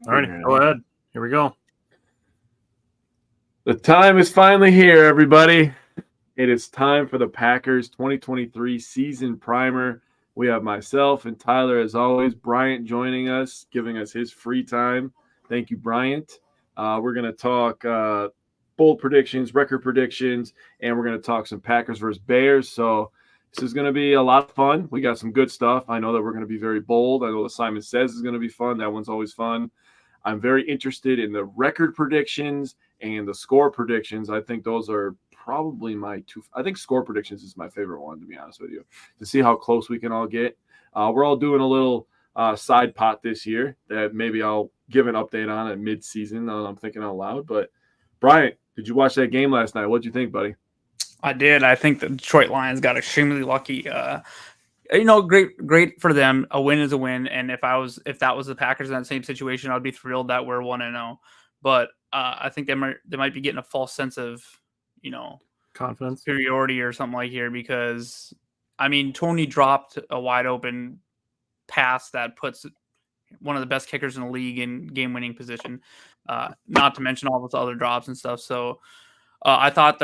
All right, go ahead. Here we go. The time is finally here, everybody. It is time for the Packers 2023 season primer. We have myself and Tyler, as always. Bryant joining us, giving us his free time. Thank you, Bryant. We're going to talk bold predictions, record predictions, and we're going to talk some Packers versus Bears. So this is going to be a lot of fun. We got some good stuff. I know that we're going to be very bold. I know what Simon Says is going to be fun. That one's always fun. I'm very interested in the record predictions and the score predictions. I think those are probably my two. I think score predictions is my favorite one, to be honest with you, to see how close we can all get. We're all doing a little side pot this year that maybe I'll give an update on at mid-season. I'm thinking out loud. But, Bryant, did you watch that game last night? What'd you think, buddy? I did. I think the Detroit Lions got extremely lucky. Great for them. A win is a win, and if that was the Packers in that same situation, I'd be thrilled that we're 1-0. But I think they might be getting a false sense of confidence, superiority or something like here, because I mean Tony dropped a wide open pass that puts one of the best kickers in the league in game winning position. Not to mention all those other drops and stuff. So I thought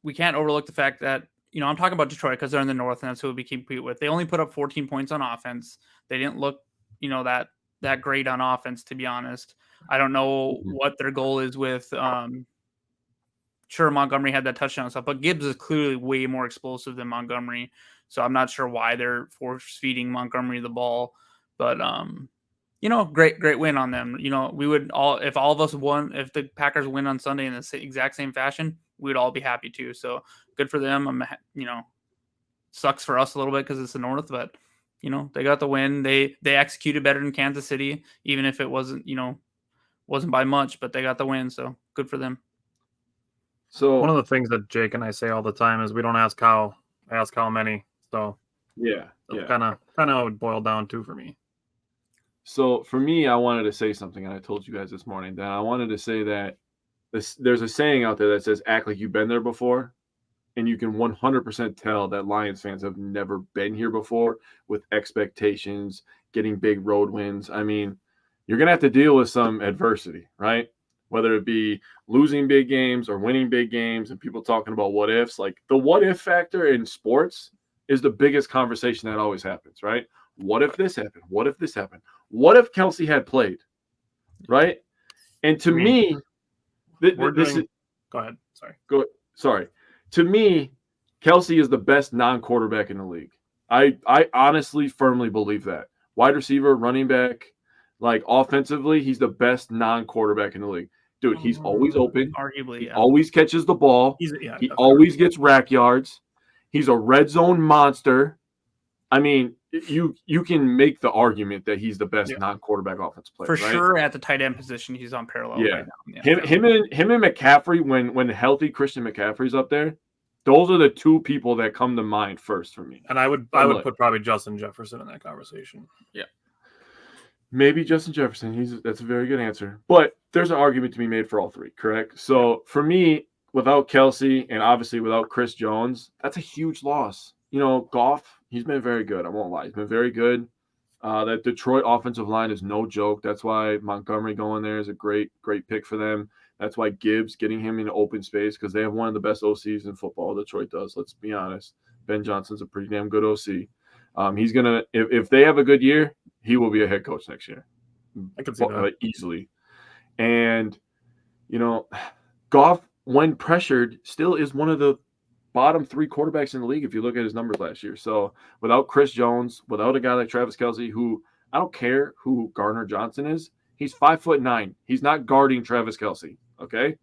we can't overlook the fact that. I'm talking about Detroit because they're in the North, and that's who we compete with. They only put up 14 points on offense. They didn't look, that great on offense, to be honest. I don't know what their goal is with. Sure, Montgomery had that touchdown and stuff, but Gibbs is clearly way more explosive than Montgomery. So I'm not sure why they're force feeding Montgomery the ball. But great win on them. We would all, if all of us won, if the Packers win on Sunday in the exact same fashion, we'd all be happy too. So good for them. Sucks for us a little bit because it's the North, but they got the win. They executed better than Kansas City, even if it wasn't by much, but they got the win. So good for them. So one of the things that Jake and I say all the time is we don't ask how, ask how many. So that's kind of how it would boil down to for me. So for me, I wanted to say something, and I told you guys this morning that I wanted to say that there's a saying out there that says, act like you've been there before. And you can 100% tell that Lions fans have never been here before with expectations, getting big road wins. I mean, you're going to have to deal with some adversity, right? Whether it be losing big games or winning big games and people talking about what ifs. Like the what if factor in sports is the biggest conversation that always happens, right? What if this happened? What if this happened? What if Kelsey had played, right? And to me, go ahead. Sorry. To me, Kelsey is the best non-quarterback in the league. I honestly, firmly believe that. Wide receiver, running back, like offensively, he's the best non-quarterback in the league. Dude, he's always open. Arguably, he always catches the ball. He always gets rack yards. He's a red zone monster. I mean, you can make the argument that he's the best non-quarterback offensive player. For sure, at the tight end position, he's on parallel right now. Him and McCaffrey, when healthy Christian McCaffrey's up there, those are the two people that come to mind first for me. And I would put probably Justin Jefferson in that conversation. Yeah. Maybe Justin Jefferson. That's a very good answer. But there's an argument to be made for all three, correct? So for me, without Kelsey and obviously without Chris Jones, that's a huge loss. Goff, he's been very good. I won't lie. He's been very good. That Detroit offensive line is no joke. That's why Montgomery going there is a great pick for them. That's why Gibbs getting him in open space, because they have one of the best OCs in football. Detroit does. Let's be honest. Ben Johnson's a pretty damn good OC. He's gonna if they have a good year, he will be a head coach next year. I can see that easily. And Goff, when pressured, still is one of the bottom three quarterbacks in the league if you look at his numbers last year. So without Chris Jones, without a guy like Travis Kelce, who I don't care who Gardner Johnson is, he's 5'9". He's not guarding Travis Kelce. Okay,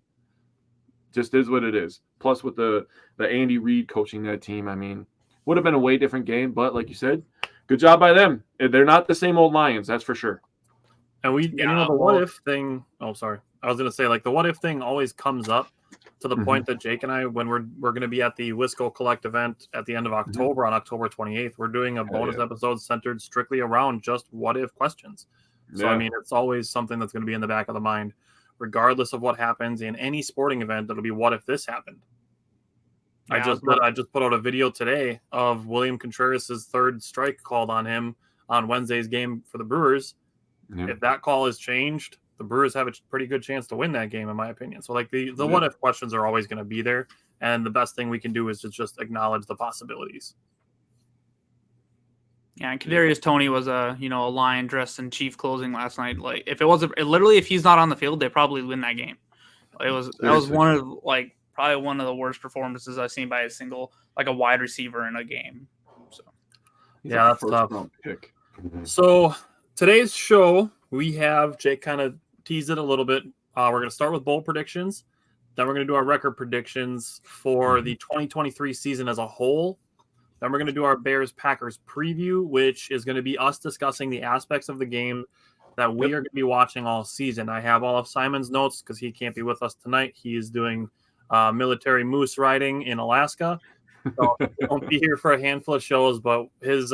just is what it is. Plus with the Andy Reid coaching that team, I mean, would have been a way different game. But like you said, good job by them. They're not the same old Lions, that's for sure. And the what if thing. Oh, sorry. I was gonna say, like, the what if thing always comes up to the point that Jake and I, when we're going to be at the Wisco Collect event at the end of October on October 28th, we're doing a bonus episode centered strictly around just what if questions. So I mean, it's always something that's going to be in the back of the mind, regardless of what happens in any sporting event. It'll be what if this happened. I just put out a video today of William Contreras' third strike called on him on Wednesday's game for the Brewers. If that call is changed, the Brewers have a pretty good chance to win that game, in my opinion. So, like, the what if questions are always going to be there, and the best thing we can do is to just acknowledge the possibilities. Yeah, and Kadarius Toney was a lion dressed in chief closing last night. Like, if it wasn't literally, if he's not on the field, they probably win that game. That was one of probably one of the worst performances I've seen by a wide receiver in a game. So yeah, that's tough. Pick. So today's show, we have Jake kind of teased it a little bit. We're going to start with bowl predictions. Then we're going to do our record predictions for the 2023 season as a whole. Then we're going to do our Bears-Packers preview, which is going to be us discussing the aspects of the game that we are going to be watching all season. I have all of Simon's notes because he can't be with us tonight. He is doing military moose riding in Alaska. So he won't be here for a handful of shows, but his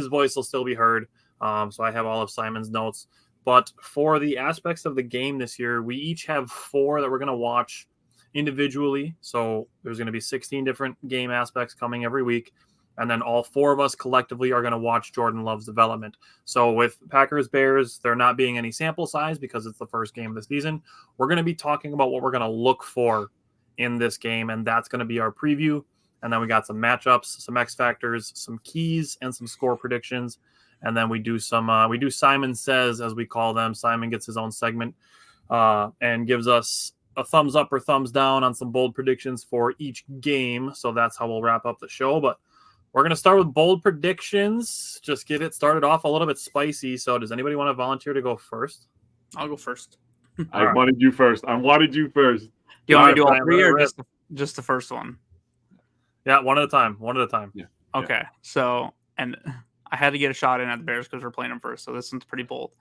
voice will still be heard. So I have all of Simon's notes. But for the aspects of the game this year, we each have 4 that we're going to watch individually. So there's going to be 16 different game aspects coming every week. And then all 4 of us collectively are going to watch Jordan Love's development. So with Packers Bears, there not being any sample size because it's the first game of the season, we're going to be talking about what we're going to look for in this game. And that's going to be our preview. And then we got some matchups, some X factors, some keys, and some score predictions. And then we do Simon Says, as we call them. Simon gets his own segment and gives us a thumbs up or thumbs down on some bold predictions for each game. So that's how we'll wrap up the show. But we're going to start with bold predictions. Just get it started off a little bit spicy. So does anybody want to volunteer to go first? I'll go first. I wanted you first. Do you want me to do all 3 or just the first one? Yeah, one at a time. Yeah. Okay. So, and I had to get a shot in at the Bears because we're playing them first. So this one's pretty bold.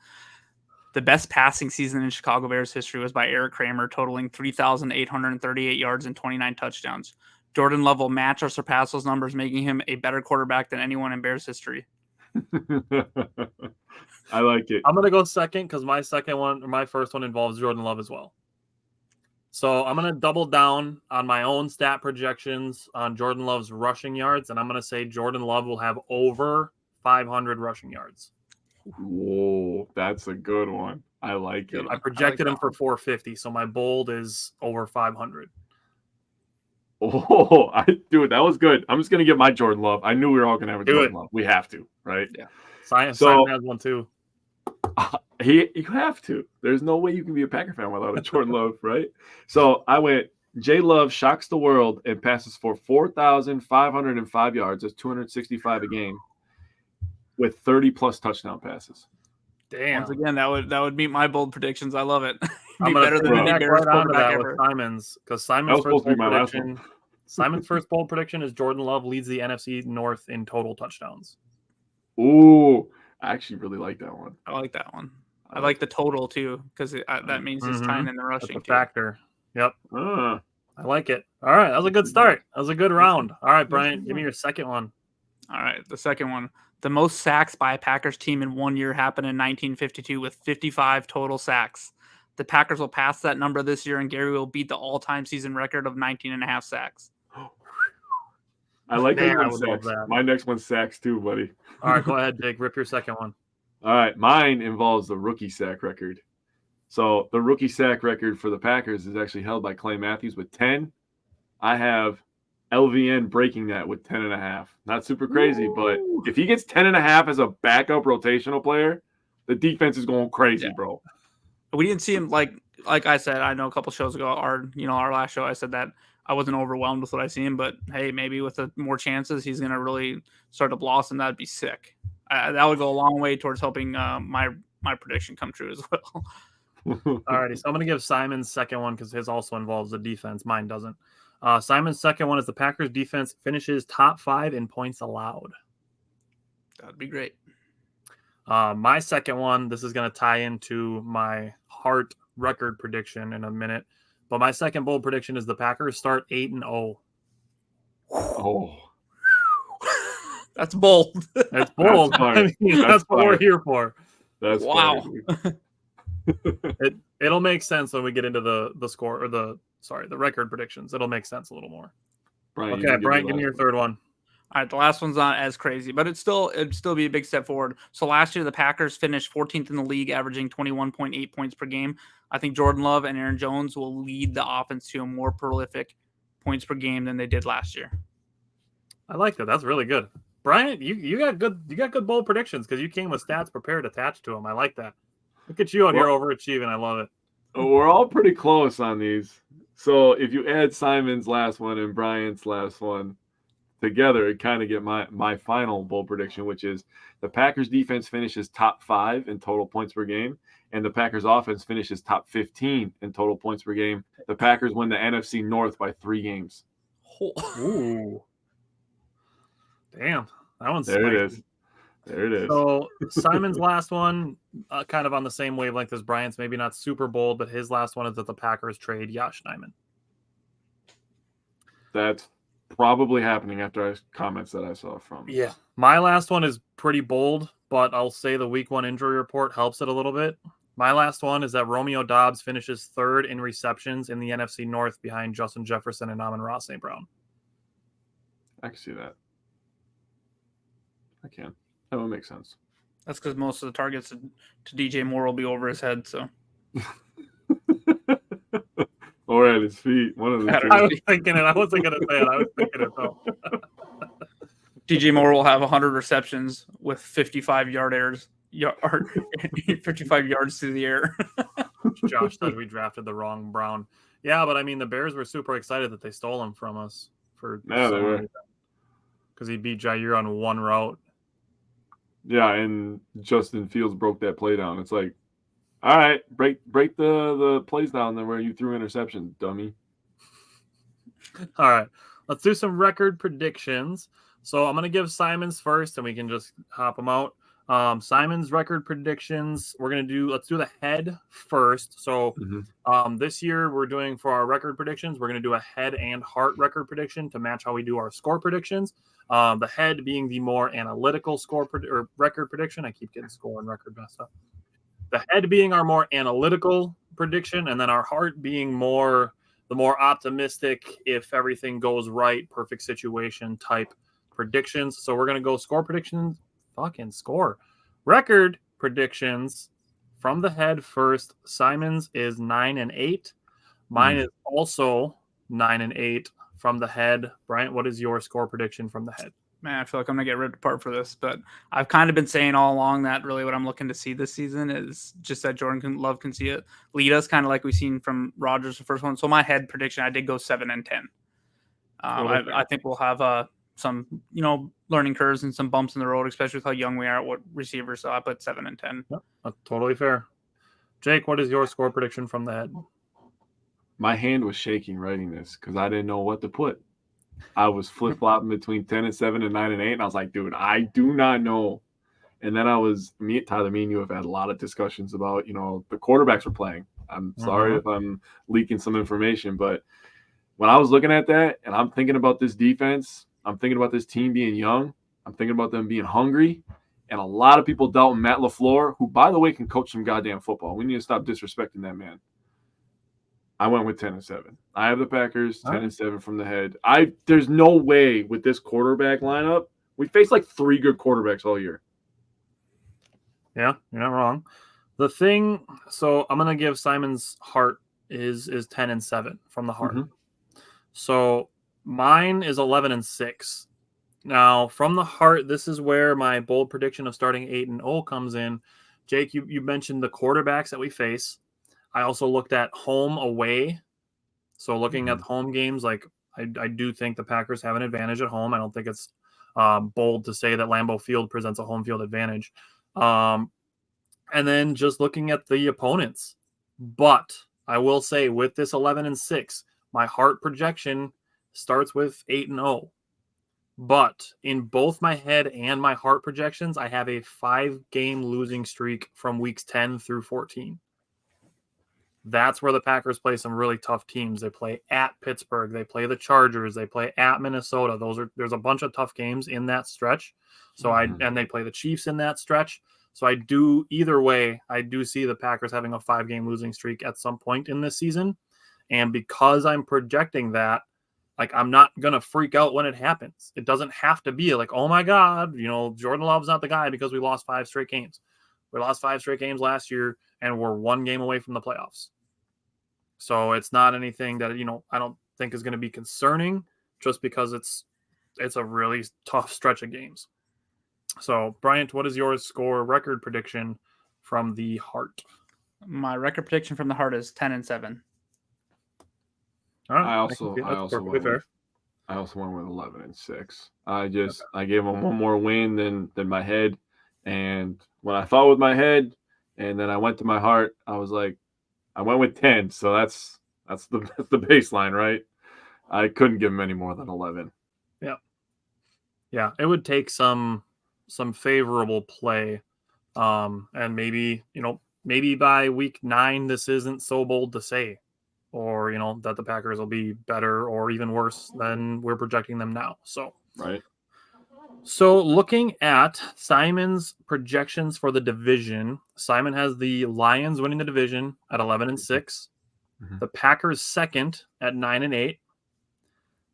The best passing season in Chicago Bears history was by Eric Kramer, totaling 3,838 yards and 29 touchdowns. Jordan Love will match or surpass those numbers, making him a better quarterback than anyone in Bears history. I like it. I'm going to go second because my first one involves Jordan Love as well. So I'm going to double down on my own stat projections on Jordan Love's rushing yards, and I'm going to say Jordan Love will have over 500 rushing yards. Whoa, that's a good one. I like it. I projected him for 450, so my bold is over 500. Oh, dude, that was good. I'm just gonna get my Jordan Love. I knew we were all gonna have a Jordan Love. We have to, right? Yeah. Simon has one too. You have to. There's no way you can be a Packer fan without a Jordan Love, right? So I went. J Love shocks the world and passes for 4,505 yards. That's 265 a game, with 30+ touchdown passes. Damn. Once again, that would meet my bold predictions. I love it. I'm better than any Bears quarterback ever. With Simon's, because Simon's first bold prediction is Jordan Love leads the NFC North in total touchdowns. Ooh, I actually really like that one. I like that one. I like the total too, because that means he's tying in the rushing. That's a factor. Yep. I like it. All right, that was a good start. That was a good round. All right, Brian, give me your second one. All right, the second one. The most sacks by a Packers team in one year happened in 1952 with 55 total sacks. The Packers will pass that number this year, and Gary will beat the all-time season record of 19.5 sacks. I like that. My next one's sacks too, buddy. All right, go ahead, Jake. Rip your second one. All right, mine involves the rookie sack record. So the rookie sack record for the Packers is actually held by Clay Matthews with 10. I have LVN breaking that with 10.5. Not super crazy, but if he gets 10.5 as a backup rotational player, the defense is going crazy, bro. We didn't see him like I said. I know a couple shows ago, our last show, I said that I wasn't overwhelmed with what I seen, but hey, maybe with more chances, he's gonna really start to blossom. That'd be sick. That would go a long way towards helping my prediction come true as well. Alrighty, so I'm gonna give Simon's second one because his also involves the defense. Mine doesn't. Simon's second one is the Packers defense finishes top 5 in points allowed. That'd be great. My second one, this is going to tie into my heart record prediction in a minute, but my second bold prediction is the Packers start 8-0. Oh, that's bold. That's bold. That's what we're here for. That's wow. It'll make sense when we get into the score or the record predictions. It'll make sense a little more. Brian, okay, Brian, give me your third one. All right, the last one's not as crazy, but it'd still be a big step forward. So last year the Packers finished 14th in the league, averaging 21.8 points per game. I think Jordan Love and Aaron Jones will lead the offense to a more prolific points per game than they did last year. I like that. That's really good. Bryant, you got good bold predictions because you came with stats prepared attached to them. I like that. Look at you out here overachieving. I love it. We're all pretty close on these. So if you add Simon's last one and Bryant's last one together, it kind of get my final bold prediction, which is the Packers defense finishes top 5 in total points per game, and the Packers offense finishes top 15 in total points per game. The Packers win the NFC North by 3 games. Ooh. Damn. That one's there spicy. it is. There it is. So Simon's last one, kind of on the same wavelength as Bryant's, maybe not super bold, but his last one is that the Packers trade Josh Nijman. That's probably happening after comments that I saw from. Yeah. My last one is pretty bold, but I'll say the week 1 injury report helps it a little bit. My last one is that Romeo Doubs finishes 3rd in receptions in the NFC North behind Justin Jefferson and Amon-Ra St. Brown. I can see that. I can. That would make sense. That's because most of the targets to DJ Moore will be over his head. So, or at his feet. One of the two. I was thinking it. I wasn't going to say it. I was thinking it though. DJ Moore will have 100 receptions with 55 yards 55 yards through the air. Josh said we drafted the wrong Brown. Yeah, but I mean, the Bears were super excited that they stole him from us for they were, because he beat Jair on one route. Yeah, and Justin Fields broke that play down. It's like, all right, break the plays down there where you threw interception, dummy. All right, let's do some record predictions. So I'm going to give Simon's first, and we can just hop them out. Simon's record predictions. Let's do the head first. So this year we're doing for our record predictions, we're going to do a head and heart record prediction to match how we do our score predictions. The head being the more analytical score or record prediction. I keep getting score and record messed up. The head being our more analytical prediction, and then our heart being the more optimistic, if everything goes right, perfect situation type predictions. So we're going to go score predictions. Fucking score. Record predictions from the head first. Simon's is 9-8. Mine is also 9-8 from the head. Bryant, what is your score prediction from the head? Man, I feel like I'm going to get ripped apart for this, but I've kind of been saying all along that really what I'm looking to see this season is just that Jordan Love can see it lead us, kind of like we've seen from Rodgers the first one. So my head prediction, I did go 7-10. I think we'll have some, learning curves and some bumps in the road, especially with how young we are at what receivers. So I put 7-10. Yep, that's totally fair. Jake, what is your score prediction from the head? My hand was shaking writing this because I didn't know what to put. I was flip-flopping between 10-7 and 9-8, and I was like, dude, I do not know. And then Tyler, me and you have had a lot of discussions about, the quarterbacks we're playing. I'm sorry if I'm leaking some information, but when I was looking at that and I'm thinking about this defense, I'm thinking about this team being young, I'm thinking about them being hungry, and a lot of people doubting Matt LaFleur, who, by the way, can coach some goddamn football. We need to stop disrespecting that man. I went with 10-7. I have the Packers 10-7 from the head. There's no way with this quarterback lineup. We faced like 3 good quarterbacks all year. Yeah, you're not wrong. The thing, so I'm gonna give Simon's heart is 10-7 from the heart. So mine is 11-6. Now from the heart, this is where my bold prediction of starting 8-0 comes in. Jake, you mentioned the quarterbacks that we face. I also looked at home away. So looking at the home games, like I do think the Packers have an advantage at home. I don't think it's bold to say that Lambeau Field presents a home field advantage. And then just looking at the opponents. But I will say with this 11-6, my heart projection starts with 8-0. But in both my head and my heart projections, I have a 5-game losing streak from weeks 10 through 14. That's where the Packers play some really tough teams. They play at Pittsburgh. They play the Chargers. They play at Minnesota. There's a bunch of tough games in that stretch. So and they play the Chiefs in that stretch. So either way, I do see the Packers having a 5-game losing streak at some point in this season. And because I'm projecting that, Like, I'm not going to freak out when it happens. It doesn't have to be like, oh my God, Jordan Love's not the guy because we lost 5 straight games. We lost 5 straight games last year and we're 1 game away from the playoffs. So it's not anything that, I don't think is going to be concerning just because it's a really tough stretch of games. So, Bryant, what is your score record prediction from the heart? My record prediction from the heart is 10-7. All right. I also perfectly went fair. with 11-6. I gave them one more win than my head, and when I thought with my head, and then I went to my heart, I was like, I went with 10. So that's the baseline, right? I couldn't give them any more than 11. Yeah, it would take some favorable play, and maybe by week 9 this isn't so bold to say, or that the Packers will be better or even worse than we're projecting them now. So right. So looking at Simon's projections for the division, Simon has the Lions winning the division at 11-6, Mhm. the Packers second at 9-8.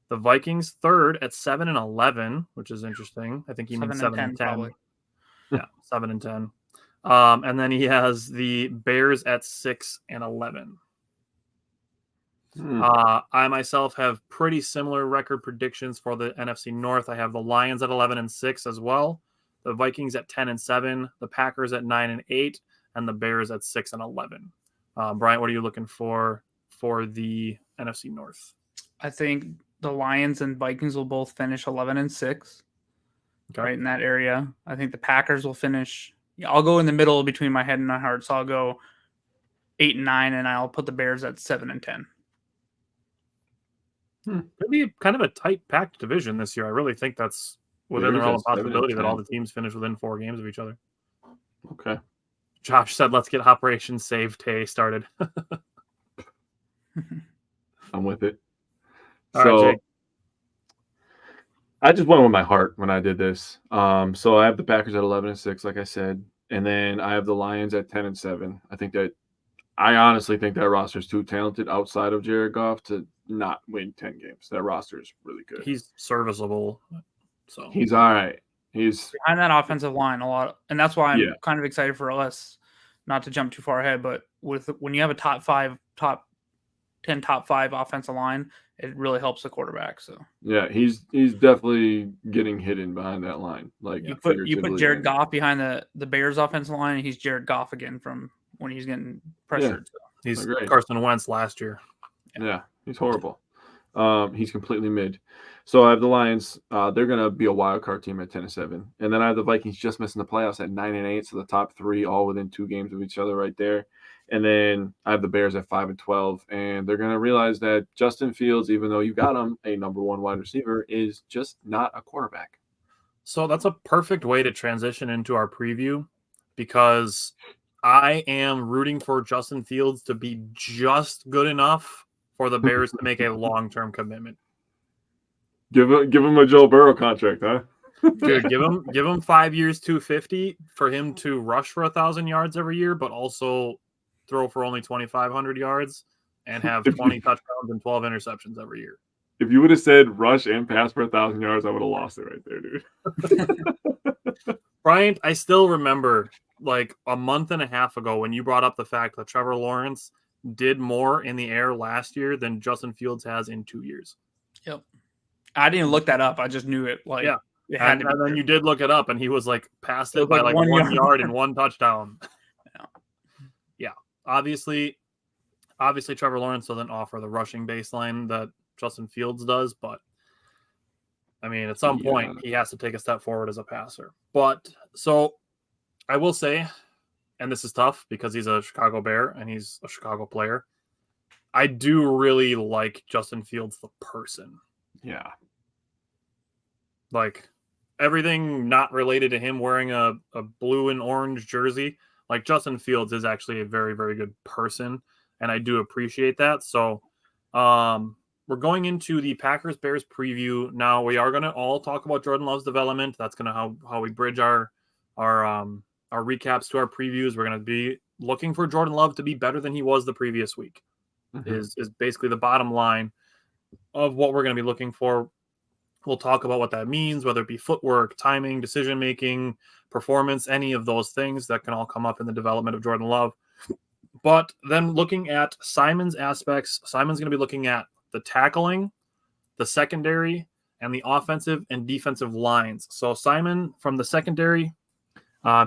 The Vikings third at 7-11, which is interesting. I think he means 7-10. Probably. Yeah, 7-10. And then he has the Bears at 6-11. I myself have pretty similar record predictions for the NFC North. I have the Lions at 11-6 as well, the Vikings at 10-7, the Packers at 9-8, and the Bears at 6-11. Brian, what are you looking for the NFC North? I think the Lions and Vikings will both finish 11-6, right in that area. I think the Packers will finish. I'll go in the middle between my head and my heart, so I'll go 8-9, and I'll put the Bears at 7-10. It'd be kind of a tight packed division this year. I really think that's within the realm of possibility that all the teams finish within 4 games of each other. Okay. Josh said, let's get Operation Save Tay started. I'm with it. All right, Jake. I just went with my heart when I did this. So I have the Packers at 11-6, like I said, and then I have the Lions at 10-7. I honestly think that roster is too talented outside of Jared Goff to not win 10 games. That roster is really good. He's serviceable. So he's all right. He's behind that offensive line a lot, and that's why I'm kind of excited for us. Not to jump too far ahead, but when you have a top 10, top 5 offensive line, it really helps the quarterback. So yeah, he's definitely getting hidden behind that line. Like you put Jared Goff behind the Bears offensive line, and he's Jared Goff again from when he's getting pressured. Yeah. He's Carson Wentz last year. Yeah, he's horrible. He's completely mid. So I have the Lions. They're going to be a wild card team at 10-7. And then I have the Vikings just missing the playoffs at 9-8. So the top 3 all within 2 games of each other right there. And then I have the Bears at 5-12. And they're going to realize that Justin Fields, even though you got him a number 1 wide receiver, is just not a quarterback. So that's a perfect way to transition into our preview, because I am rooting for Justin Fields to be just good enough for the Bears to make a long-term commitment. Give him a Joe Burrow contract, huh? Dude, give him 5 years, $250 for him to rush for 1,000 yards every year, but also throw for only 2,500 yards and have 20 touchdowns and 12 interceptions every year. If you would have said rush and pass for 1,000 yards, I would have lost it right there, dude. Bryant, I still remember like a month and a half ago when you brought up the fact that Trevor Lawrence did more in the air last year than Justin Fields has in 2 years. Yep. I didn't look that up. I just knew it. Like, it had and then you did look it up, and he was like past it by like 1 yard and 1 touchdown. Yeah. Obviously, Trevor Lawrence doesn't offer the rushing baseline that Justin Fields does, but I mean, at some point he has to take a step forward as a passer. But so I will say, and this is tough because he's a Chicago Bear and he's a Chicago player, I do really like Justin Fields the person. Yeah. Like everything not related to him wearing a blue and orange jersey, like Justin Fields is actually a very, very good person, and I do appreciate that. So we're going into the Packers-Bears preview. Now we are going to all talk about Jordan Love's development. That's going to how we bridge our recaps to our previews. We're going to be looking for Jordan Love to be better than he was the previous week. Is basically the bottom line. of what we're going to be looking for. We'll talk about what that means, whether it be footwork, timing, decision-making, performance, any of those things that can all come up in the development of Jordan Love. But then looking at Simon's aspects, Simon's going to be looking at the tackling, the secondary, and the offensive and defensive lines. So Simon, from the secondary,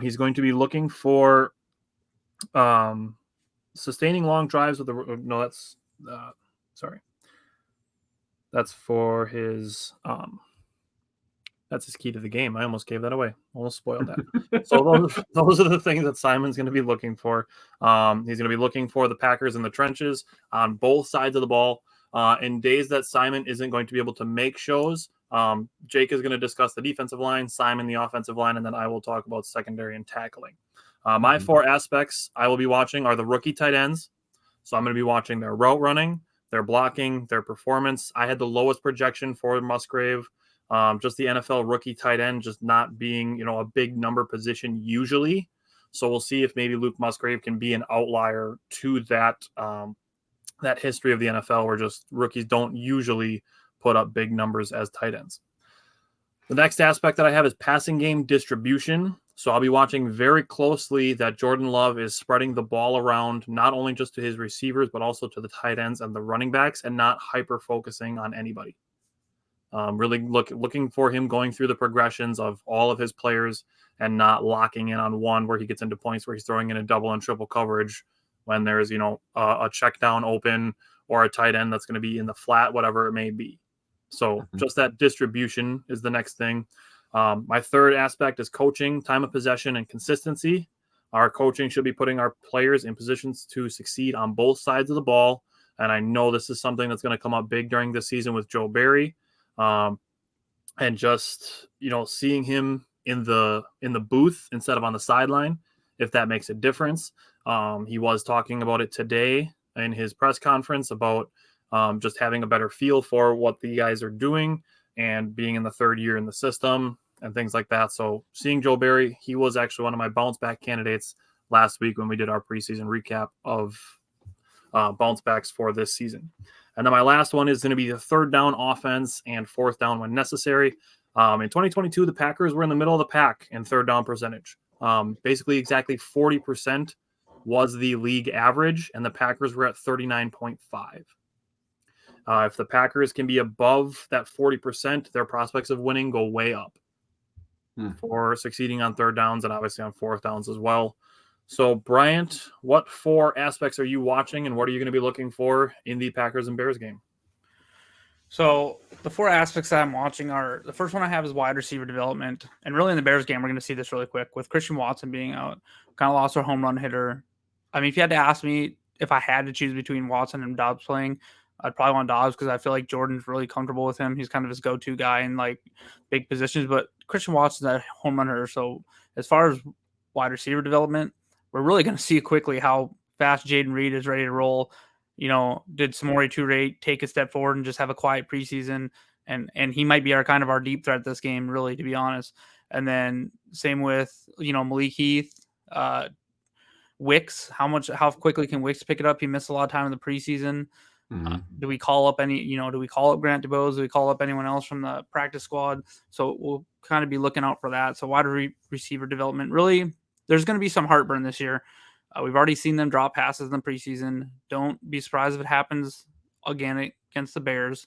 he's going to be looking for sustaining long drives with the – no, that's sorry. That's for his that's his key to the game. I almost gave that away. Almost spoiled that. So those are the things that Simon's going to be looking for. He's going to be looking for the Packers in the trenches on both sides of the ball. In days that Simon isn't going to be able to make shows, Jake is going to discuss the defensive line, Simon the offensive line, and then I will talk about secondary and tackling. My four aspects I will be watching are the rookie tight ends. So I'm going to be watching their route running, their blocking, their performance. I had the lowest projection for Musgrave. Just the NFL rookie tight end just not being, a big number position usually. So we'll see if maybe Luke Musgrave can be an outlier to that that history of the NFL where just rookies don't usually put up big numbers as tight ends. The next aspect that I have is passing game distribution. So I'll be watching very closely that Jordan Love is spreading the ball around, not only just to his receivers, but also to the tight ends and the running backs, and not hyper-focusing on anybody. Really looking for him going through the progressions of all of his players and not locking in on one where he gets into points where he's throwing in a double and triple coverage when there's, a check down open or a tight end that's going to be in the flat, whatever it may be. So just that distribution is the next thing. My third aspect is coaching, time of possession, and consistency. Our coaching should be putting our players in positions to succeed on both sides of the ball. And I know this is something that's going to come up big during this season with Joe Barry. And just, seeing him in the booth instead of on the sideline, if that makes a difference. He was talking about it today in his press conference about just having a better feel for what the guys are doing and being in the third year in the system and things like that. So seeing Joe Barry, he was actually one of my bounce back candidates last week when we did our preseason recap of bounce backs for this season. And then my last one is going to be the third down offense and fourth down when necessary. In 2022, the Packers were in the middle of the pack in third down percentage. Basically exactly 40% was the league average, and the Packers were at 39.5. If the Packers can be above that 40%, their prospects of winning go way up for succeeding on third downs and obviously on fourth downs as well. So, Bryant, what four aspects are you watching and what are you going to be looking for in the Packers and Bears game? So the four aspects that I'm watching are, the first one I have is wide receiver development. And really in the Bears game, we're going to see this really quick. With Christian Watson being out, kind of lost our home run hitter. I mean, if you had to ask me if I had to choose between Watson and Dobbs playing, I'd probably want Dobbs because I feel like Jordan's really comfortable with him. He's kind of his go-to guy in like big positions. But Christian Watson's that home run hitter. So as far as wide receiver development, we're really going to see quickly how fast Jaden Reed is ready to roll. Did Samori Toure take a step forward and just have a quiet preseason? And he might be our kind of our deep threat this game, really, to be honest. And then same with, Malik Heath, Wicks. How quickly can Wicks pick it up? He missed a lot of time in the preseason. Do we call up do we call up Grant DuBose? Do we call up anyone else from the practice squad? So we'll kind of be looking out for that. So wide receiver development, really, there's going to be some heartburn this year. We've already seen them drop passes in the preseason. Don't be surprised if it happens again against the Bears.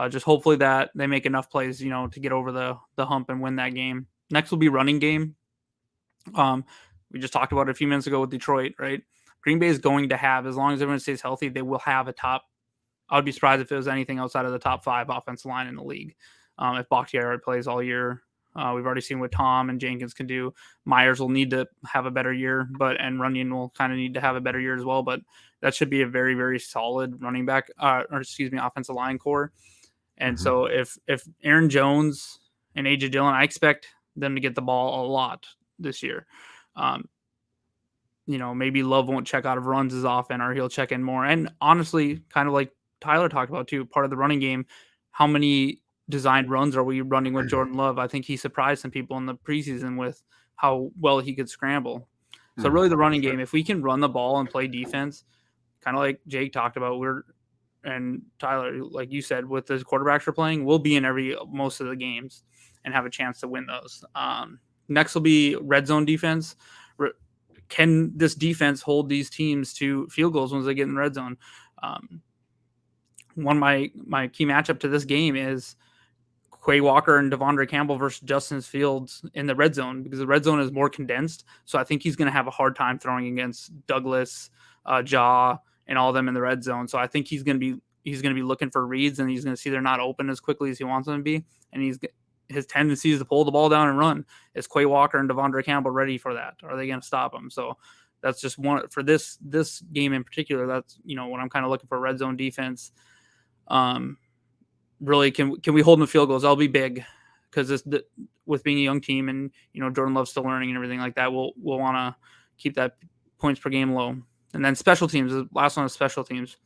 Just hopefully that they make enough plays, to get over the hump and win that game. Next will be running game. We just talked about it a few minutes ago with Detroit, right? Green Bay is going to have, as long as everyone stays healthy, they will have a top. I would be surprised if it was anything outside of the top 5 offensive line in the league. If Bakhtiari plays all year. We've already seen what Tom and Jenkins can do. Myers will need to have a better year, and Runyon will kind of need to have a better year as well. But that should be a very, very solid running back, offensive line core. And so if Aaron Jones and AJ Dillon, I expect them to get the ball a lot this year. Maybe Love won't check out of runs as often, or he'll check in more. And honestly, kind of like Tyler talked about too, part of the running game, how many designed runs are we running with Jordan Love? I think he surprised some people in the preseason with how well he could scramble. So really the running game, if we can run the ball and play defense, kind of like Jake talked about, we're and Tyler, like you said, with the quarterbacks we're playing, we'll be in most of the games and have a chance to win those. Next will be red zone defense. Can this defense hold these teams to field goals once they get in the red zone? One of my key matchup to this game is Quay Walker and Devondre Campbell versus Justin Fields in the red zone, because the red zone is more condensed. So I think he's going to have a hard time throwing against Douglas, Jaw, and all of them in the red zone. So I think he's going to be looking for reads, and he's going to see they're not open as quickly as he wants them to be. And his tendency is to pull the ball down and run. Is Quay Walker and Devondre Campbell ready for that? Are they going to stop him? So that's just one for this game in particular. That's what I'm kind of looking for, red zone defense. Really, can we hold them to field goals? That'll be big, because with being a young team and Jordan Love's still learning and everything like that, we'll want to keep that points per game low. And then special teams, the last one is special teams.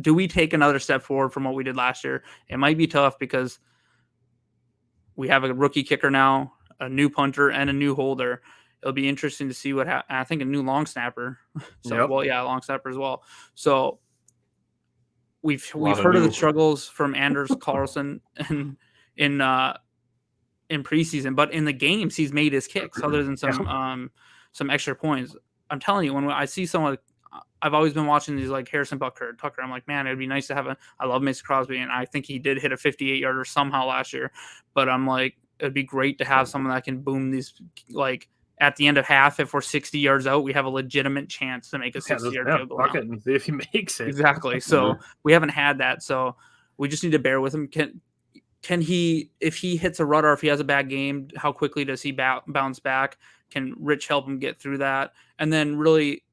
Do we take another step forward from what we did last year? It might be tough because we have a rookie kicker now, a new punter, and a new holder. It'll be interesting to see what happens. I think a new long snapper. Long snapper as well. So we've heard of the struggles from Anders Carlson in preseason, but in the games he's made his kicks, other than some extra points. I'm telling you, when I see someone, I've always been watching these like Harrison Tucker. I'm like, man, it'd be nice to have I love Mason Crosby, and I think he did hit a 58-yarder somehow last year. But I'm like, it'd be great to have someone that can boom these, like at the end of half, if we're 60 yards out, we have a legitimate chance to make a 60-yard field goal. And see if he makes it. Exactly. So we haven't had that. So we just need to bear with him. Can he, if he hits a rut or if he has a bad game, how quickly does he bounce back? Can Rich help him get through that? And then really,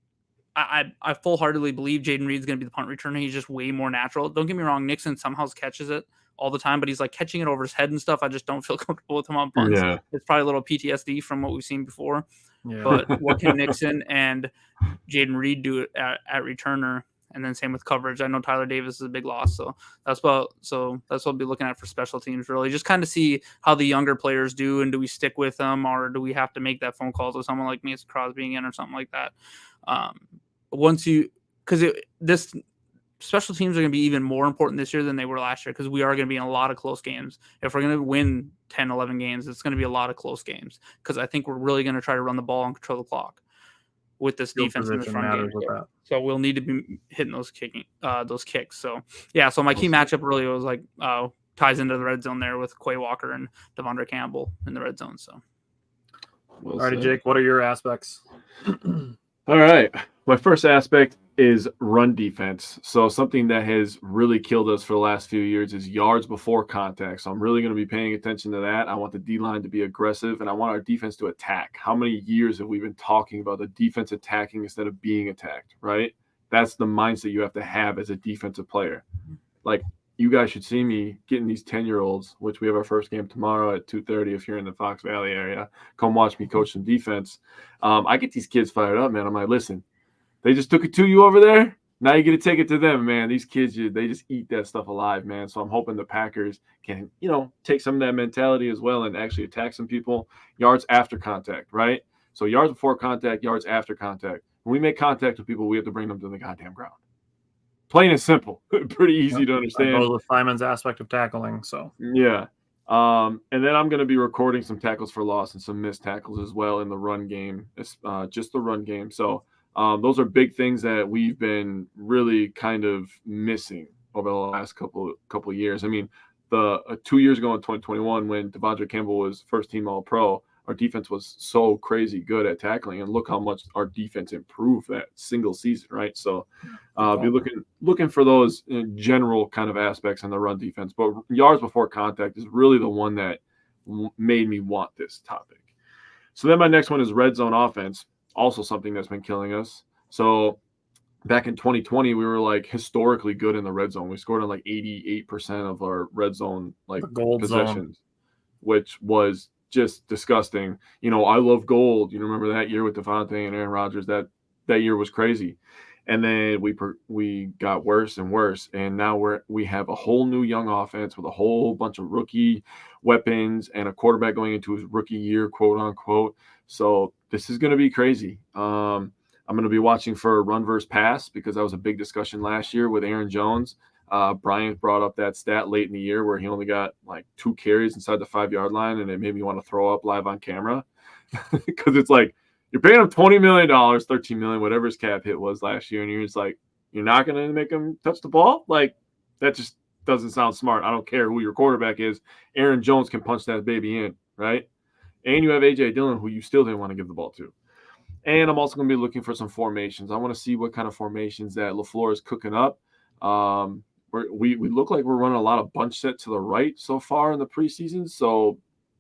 I full-heartedly believe Jaden Reed's going to be the punt returner. He's just way more natural. Don't get me wrong, Nixon somehow catches it all the time, but he's like catching it over his head and stuff. I just don't feel comfortable with him on punts. Yeah. It's probably a little PTSD from what we've seen before. Yeah. But what can Nixon and Jaden Reed do at returner? And then same with coverage. I know Tyler Davis is a big loss, so that's what I'll be looking at for special teams. Really, just kind of see how the younger players do, and do we stick with them, or do we have to make that phone call to someone like Mason Crosby again or something like that? This special teams are going to be even more important this year than they were last year, because we are going to be in a lot of close games. If we're going to win 10, 11 games, it's going to be a lot of close games, because I think we're really going to try to run the ball and control the clock with this defense in this front game. So we'll need to be hitting those kicks. So yeah, so my key matchup really was like ties into the red zone there with Quay Walker and Devondre Campbell in the red zone. So all righty, Jake, what are your aspects? All right. My first aspect is run defense. So something that has really killed us for the last few years is yards before contact. So I'm really going to be paying attention to that. I want the D-line to be aggressive, and I want our defense to attack. How many years have we been talking about the defense attacking instead of being attacked, right? That's the mindset you have to have as a defensive player. Like, you guys should see me getting these 10-year-olds, which we have our first game tomorrow at 2:30 if you're in the Fox Valley area. Come watch me coach some defense. I get these kids fired up, man. I'm like, listen, they just took it to you over there. Now you get to take it to them, man. These kids, they just eat that stuff alive, man. So I'm hoping the Packers can, take some of that mentality as well and actually attack some people. Yards after contact, right? So yards before contact, yards after contact. When we make contact with people, we have to bring them to the goddamn ground. Plain and simple. Pretty easy to understand. That goes with Simon's aspect of tackling. So yeah. And then I'm going to be recording some tackles for loss and some missed tackles as well in the run game, just the run game. So those are big things that we've been really kind of missing over the last couple of years. I mean, 2 years ago in 2021, when Devondre Campbell was first team All-Pro, our defense was so crazy good at tackling, and look how much our defense improved that single season, right? So be looking for those general kind of aspects in the run defense. But yards before contact is really the one that made me want this topic. So then my next one is red zone offense, also something that's been killing us. So back in 2020, we were like historically good in the red zone. We scored on like 88% of our red zone possessions, which was just disgusting. I love gold. You remember that year with Devontae and Aaron Rodgers? That year was crazy. And then we got worse and worse. And now we have a whole new young offense with a whole bunch of rookie weapons and a quarterback going into his rookie year, quote unquote. So this is going to be crazy. I'm going to be watching for a run versus pass because that was a big discussion last year with Aaron Jones. Bryant brought up that stat late in the year where he only got like 2 carries inside the 5-yard line, and it made me want to throw up live on camera because it's like you're paying him $20 million, $13 million, whatever his cap hit was last year, and you're just like, you're not going to make him touch the ball? Like, that just doesn't sound smart. I don't care who your quarterback is. Aaron Jones can punch that baby in, right? And you have A.J. Dillon, who you still didn't want to give the ball to. And I'm also going to be looking for some formations. I want to see what kind of formations that LaFleur is cooking up. We look like we're running a lot of bunch set to the right so far in the preseason. So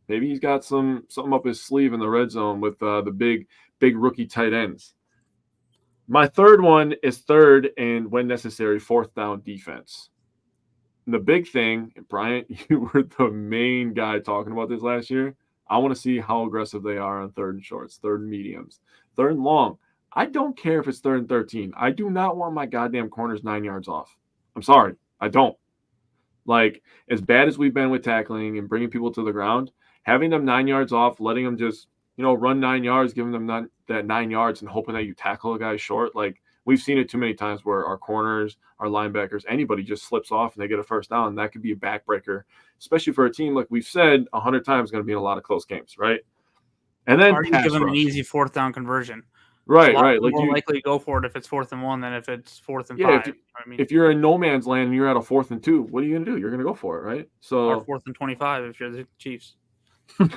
maybe he's got something up his sleeve in the red zone with the big rookie tight ends. My third one is third and, when necessary, fourth down defense. And the big thing, and Bryant, you were the main guy talking about this last year. I want to see how aggressive they are on third and shorts, third and mediums, third and long. I don't care if it's third and 13. I do not want my goddamn corners 9 yards off. I'm sorry. I don't. Like, as bad as we've been with tackling and bringing people to the ground, having them 9 yards off, letting them just, run 9 yards, giving them that 9 yards and hoping that you tackle a guy short. Like, we've seen it too many times where our corners, our linebackers, anybody just slips off and they get a first down. And that could be a backbreaker, especially for a team, like we've said 100 times, going to be in a lot of close games, right? And then are you give them an easy fourth down conversion? Right. Like, more likely to go for it if it's 4th and 1 than if it's 4th and 5. If you're in no man's land and you're at a 4th and 2, what are you going to do? You're going to go for it, right? So, or 4th and 25 if you're the Chiefs. And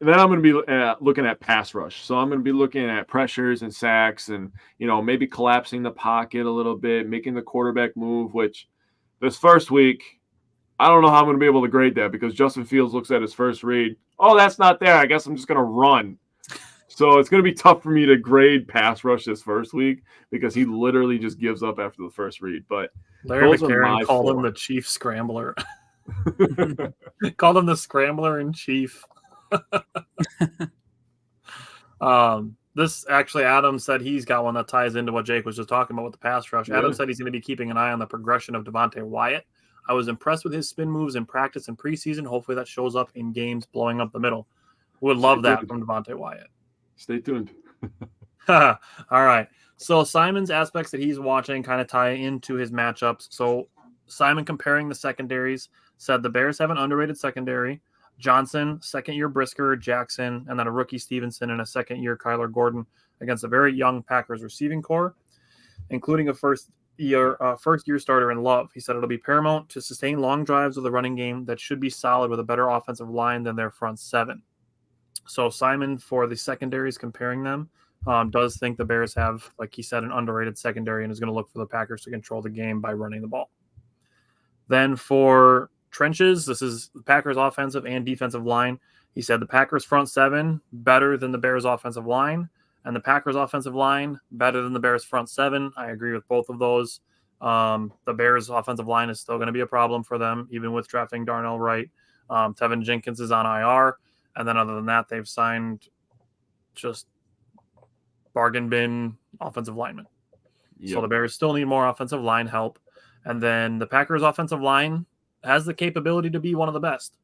then I'm going to be looking at pass rush. So I'm going to be looking at pressures and sacks and, maybe collapsing the pocket a little bit, making the quarterback move, which this first week, I don't know how I'm going to be able to grade that because Justin Fields looks at his first read. Oh, that's not there. I guess I'm just going to run. So it's going to be tough for me to grade pass rush this first week because he literally just gives up after the first read. But Larry McCarron called him the chief scrambler. Called him the scrambler in chief. This actually, Adam said he's got one that ties into what Jake was just talking about with the pass rush. Yeah. Adam said he's going to be keeping an eye on the progression of Devontae Wyatt. I was impressed with his spin moves in practice and preseason. Hopefully that shows up in games blowing up the middle. Would love that from Devontae Wyatt. Stay tuned. All right. So Simon's aspects that he's watching kind of tie into his matchups. So Simon, comparing the secondaries, said the Bears have an underrated secondary. Johnson, second-year Brisker, Jackson, and then a rookie Stevenson and a second-year Kyler Gordon against a very young Packers receiving core, including a first-year starter in Love. He said it'll be paramount to sustain long drives with a running game that should be solid with a better offensive line than their front seven. So Simon, for the secondaries, comparing them, does think the Bears have, like he said, an underrated secondary and is going to look for the Packers to control the game by running the ball. Then for trenches, this is the Packers offensive and defensive line. He said the Packers front seven better than the Bears offensive line, and the Packers offensive line better than the Bears front seven. I agree with both of those. The Bears offensive line is still going to be a problem for them, even with drafting Darnell Wright. Tevin Jenkins is on IR. And then other than that, they've signed just bargain bin offensive linemen. Yep. So the Bears still need more offensive line help. And then the Packers offensive line has the capability to be one of the best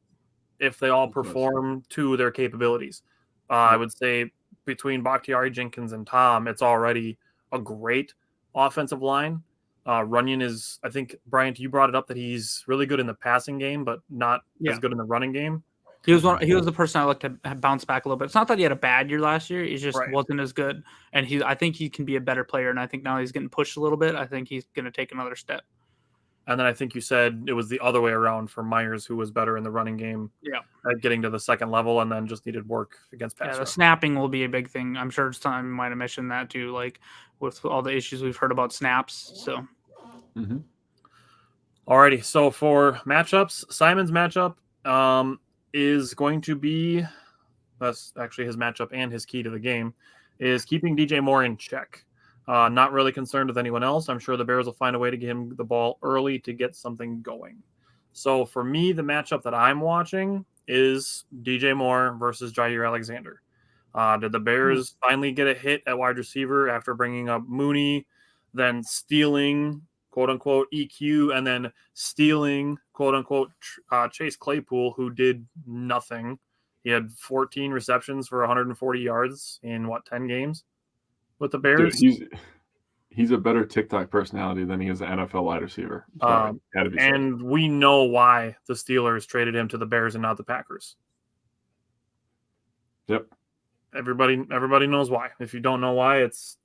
if they all perform to their capabilities. I would say between Bakhtiari, Jenkins, and Tom, it's already a great offensive line. Runyon is, I think, Bryant, you brought it up that he's really good in the passing game, but not as good in the running game. He was the person I looked to bounce back a little bit. It's not that he had a bad year last year; he just wasn't as good. And I think he can be a better player. And I think now he's getting pushed a little bit. I think he's going to take another step. And then I think you said it was the other way around for Myers, who was better in the running game, at getting to the second level, and then just needed work against pass. The snapping will be a big thing. I'm sure Simon might have mentioned that too, like with all the issues we've heard about snaps. So, Alrighty. So for matchups, Simon's matchup is going to be, that's actually his matchup and his key to the game, is keeping DJ Moore in check. Not really concerned with anyone else. I'm sure the Bears will find a way to get him the ball early to get something going. So for me, the matchup that I'm watching is DJ Moore versus Jair Alexander. Did the Bears finally get a hit at wide receiver after bringing up Mooney, then stealing, quote-unquote, EQ, and then stealing, quote-unquote, Chase Claypool, who did nothing? He had 14 receptions for 140 yards in, 10 games? with the Bears. Dude, he's a better TikTok personality than he is an NFL wide receiver. Sorry, had to be said. And we know why the Steelers traded him to the Bears and not the Packers. Yep. Everybody knows why. If you don't know why, it's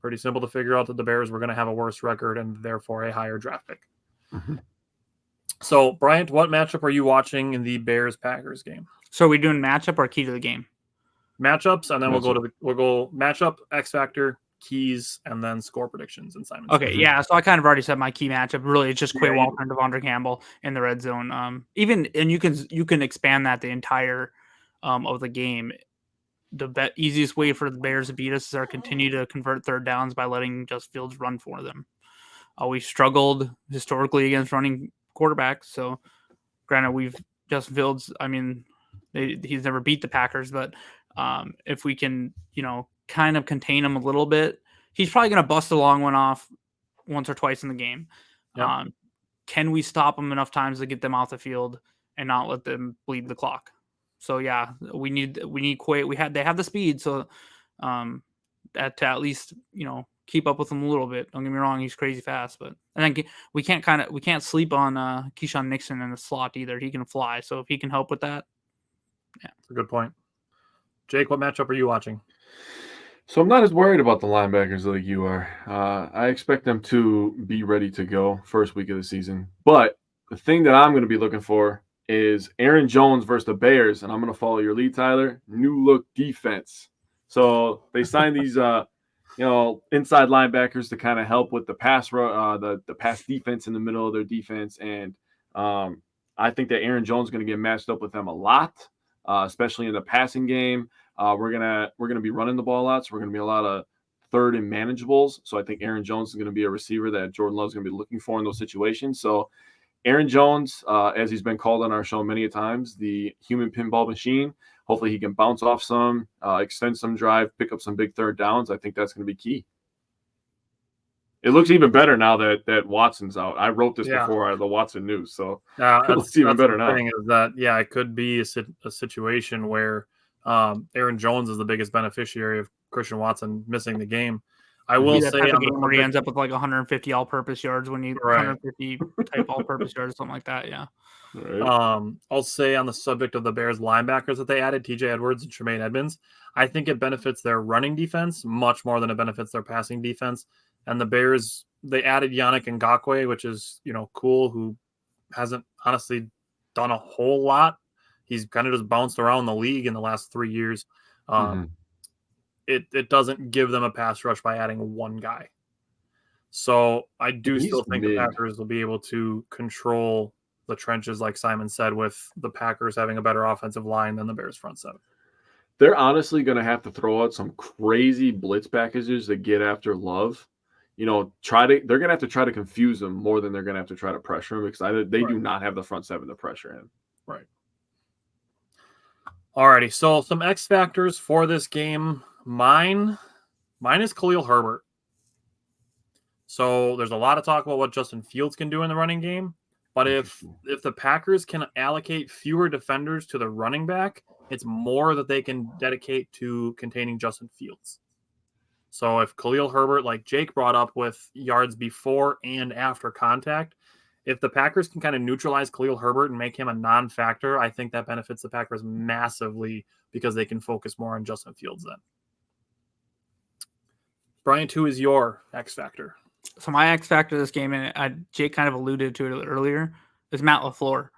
pretty simple to figure out that the Bears were going to have a worse record and therefore a higher draft pick. Mm-hmm. So, Bryant, what matchup are you watching in the Bears-Packers game? So are we doing matchup or key to the game? Matchups, and then we'll go matchup, X Factor, keys, and then score predictions and Simon. Okay, yeah. So I kind of already said my key matchup. Really, it's just Quay Walker and Devondre Campbell in the red zone. And you can expand that the entire of the game. The easiest way for the Bears to beat us is to continue to convert third downs by letting Justin Fields run for them. We've struggled historically against running quarterbacks. So, granted, Justin Fields. I mean, he's never beat the Packers, but if we can, kind of contain him a little bit, he's probably going to bust a long one off once or twice in the game. Yep. Can we stop them enough times to get them off the field and not let them bleed the clock? So yeah, we need Quay. They have the speed, so to at least keep up with him a little bit. Don't get me wrong, he's crazy fast, but and then we can't sleep on Keyshawn Nixon in the slot either. He can fly, so if he can help with that, yeah, that's a good point. Jake, what matchup are you watching? So I'm not as worried about the linebackers like you are. I expect them to be ready to go first week of the season. But the thing that I'm going to be looking for is Aaron Jones versus the Bears, and I'm going to follow your lead, Tyler. New look defense. So they signed these, inside linebackers to kind of help with the pass the pass defense in the middle of their defense, and I think that Aaron Jones is going to get matched up with them a lot, especially in the passing game. We're gonna be running the ball a lot, so we're gonna be a lot of third and manageables. So I think Aaron Jones is going to be a receiver that Jordan Love's going to be looking for in those situations. So Aaron Jones, as he's been called on our show many times, the human pinball machine. Hopefully he can bounce off some, extend some drive, pick up some big third downs. I think that's going to be key. It looks even better now that Watson's out. I wrote this before the Watson news, so it looks even better now. The thing is that, it could be a situation where Aaron Jones is the biggest beneficiary of Christian Watson missing the game. I will say on the game where he ends up with like 150 all-purpose yards 150 type all-purpose yards, something like that. Yeah. Right. I'll say on the subject of the Bears linebackers that they added, TJ Edwards and Tremaine Edmonds, I think it benefits their running defense much more than it benefits their passing defense. And the Bears, they added Yannick Ngakoue, which is, cool, who hasn't honestly done a whole lot. He's kind of just bounced around the league in the last 3 years. It doesn't give them a pass rush by adding one guy. So I do still think the Packers will be able to control the trenches, like Simon said, with the Packers having a better offensive line than the Bears front seven. They're honestly going to have to throw out some crazy blitz packages to get after Love. They're going to have to try to confuse him more than they're going to have to try to pressure him, because they do not have the front seven to pressure him. Right. Alrighty, so some X factors for this game. Mine is Khalil Herbert. So there's a lot of talk about what Justin Fields can do in the running game, but if the Packers can allocate fewer defenders to the running back, it's more that they can dedicate to containing Justin Fields. So if Khalil Herbert, like Jake brought up with yards before and after contact, if the Packers can kind of neutralize Khalil Herbert and make him a non-factor, I think that benefits the Packers massively because they can focus more on Justin Fields then. Bryant, who is your X factor? So my X factor this game, and Jake kind of alluded to it earlier, is Matt LaFleur.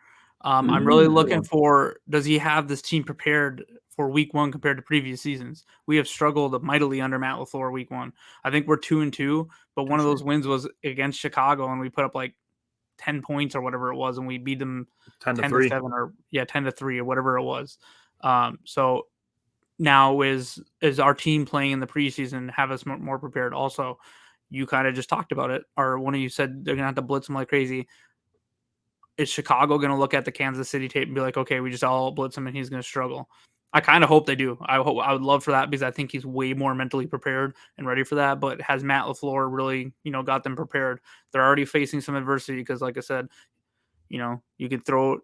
I'm really looking for, does he have this team prepared for week one compared to previous seasons? We have struggled mightily under Matt LaFleur week one. I think we're 2-2, but one of those wins was against Chicago, and we put up like 10 points or whatever it was, and we beat them 10-7 or 10-3 or whatever it was. So now is our team playing in the preseason have us more prepared? Also, you kind of just talked about it, or one of you said they're gonna have to blitz him like crazy. Is Chicago gonna look at the Kansas City tape and be like, okay, we just all blitz him and he's gonna struggle? I kind of hope they do. I would love for that, because I think he's way more mentally prepared and ready for that. But has Matt LaFleur really, got them prepared? They're already facing some adversity because, like I said, you could throw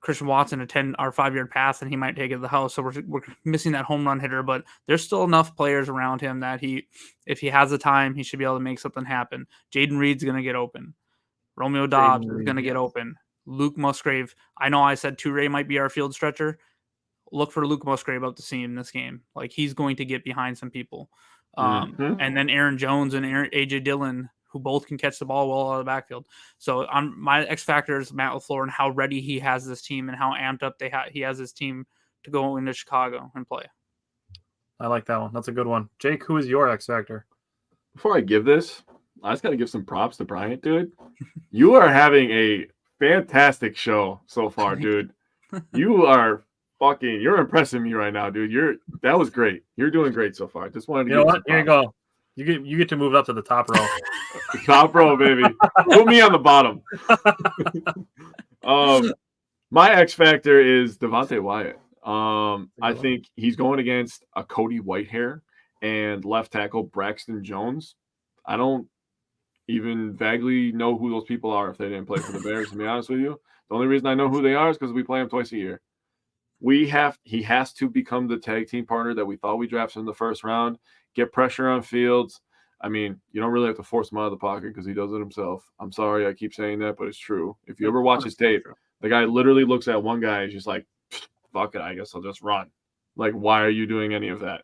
Christian Watson a 10 or 5-yard pass and he might take it to the house. So we're missing that home run hitter, but there's still enough players around him that if he has the time, he should be able to make something happen. Jaden Reed's going to get open. Romeo Dobbs is going to get open. Luke Musgrave. I know I said Toure might be our field stretcher. Look for Luke Musgrave up to see in this game. Like, he's going to get behind some people. And then Aaron Jones and AJ Dillon, who both can catch the ball well out of the backfield. So my X factor is Matt LaFleur and how ready he has this team and how amped up he has his team to go into Chicago and play. I like that one. That's a good one. Jake, who is your X factor? Before I give this, I just got to give some props to Bryant, dude. You are having a fantastic show so far, dude. You're impressing me right now, dude. That was great. You're doing great so far. Just wanted to. You know what? Here you go. You get to move up to the top row. Top row, baby. Put me on the bottom. My X factor is Devontae Wyatt. I think he's going against a Cody Whitehair and left tackle Braxton Jones. I don't even vaguely know who those people are if they didn't play for the Bears, to be honest with you. The only reason I know who they are is because we play them twice a year. He has to become the tag team partner that we thought we drafted in the first round. Get pressure on Fields. I mean, you don't really have to force him out of the pocket because he does it himself. I'm sorry I keep saying that, but it's true. If you ever watch his tape, the guy literally looks at one guy and is just like, fuck it, I guess I'll just run. Like, why are you doing any of that?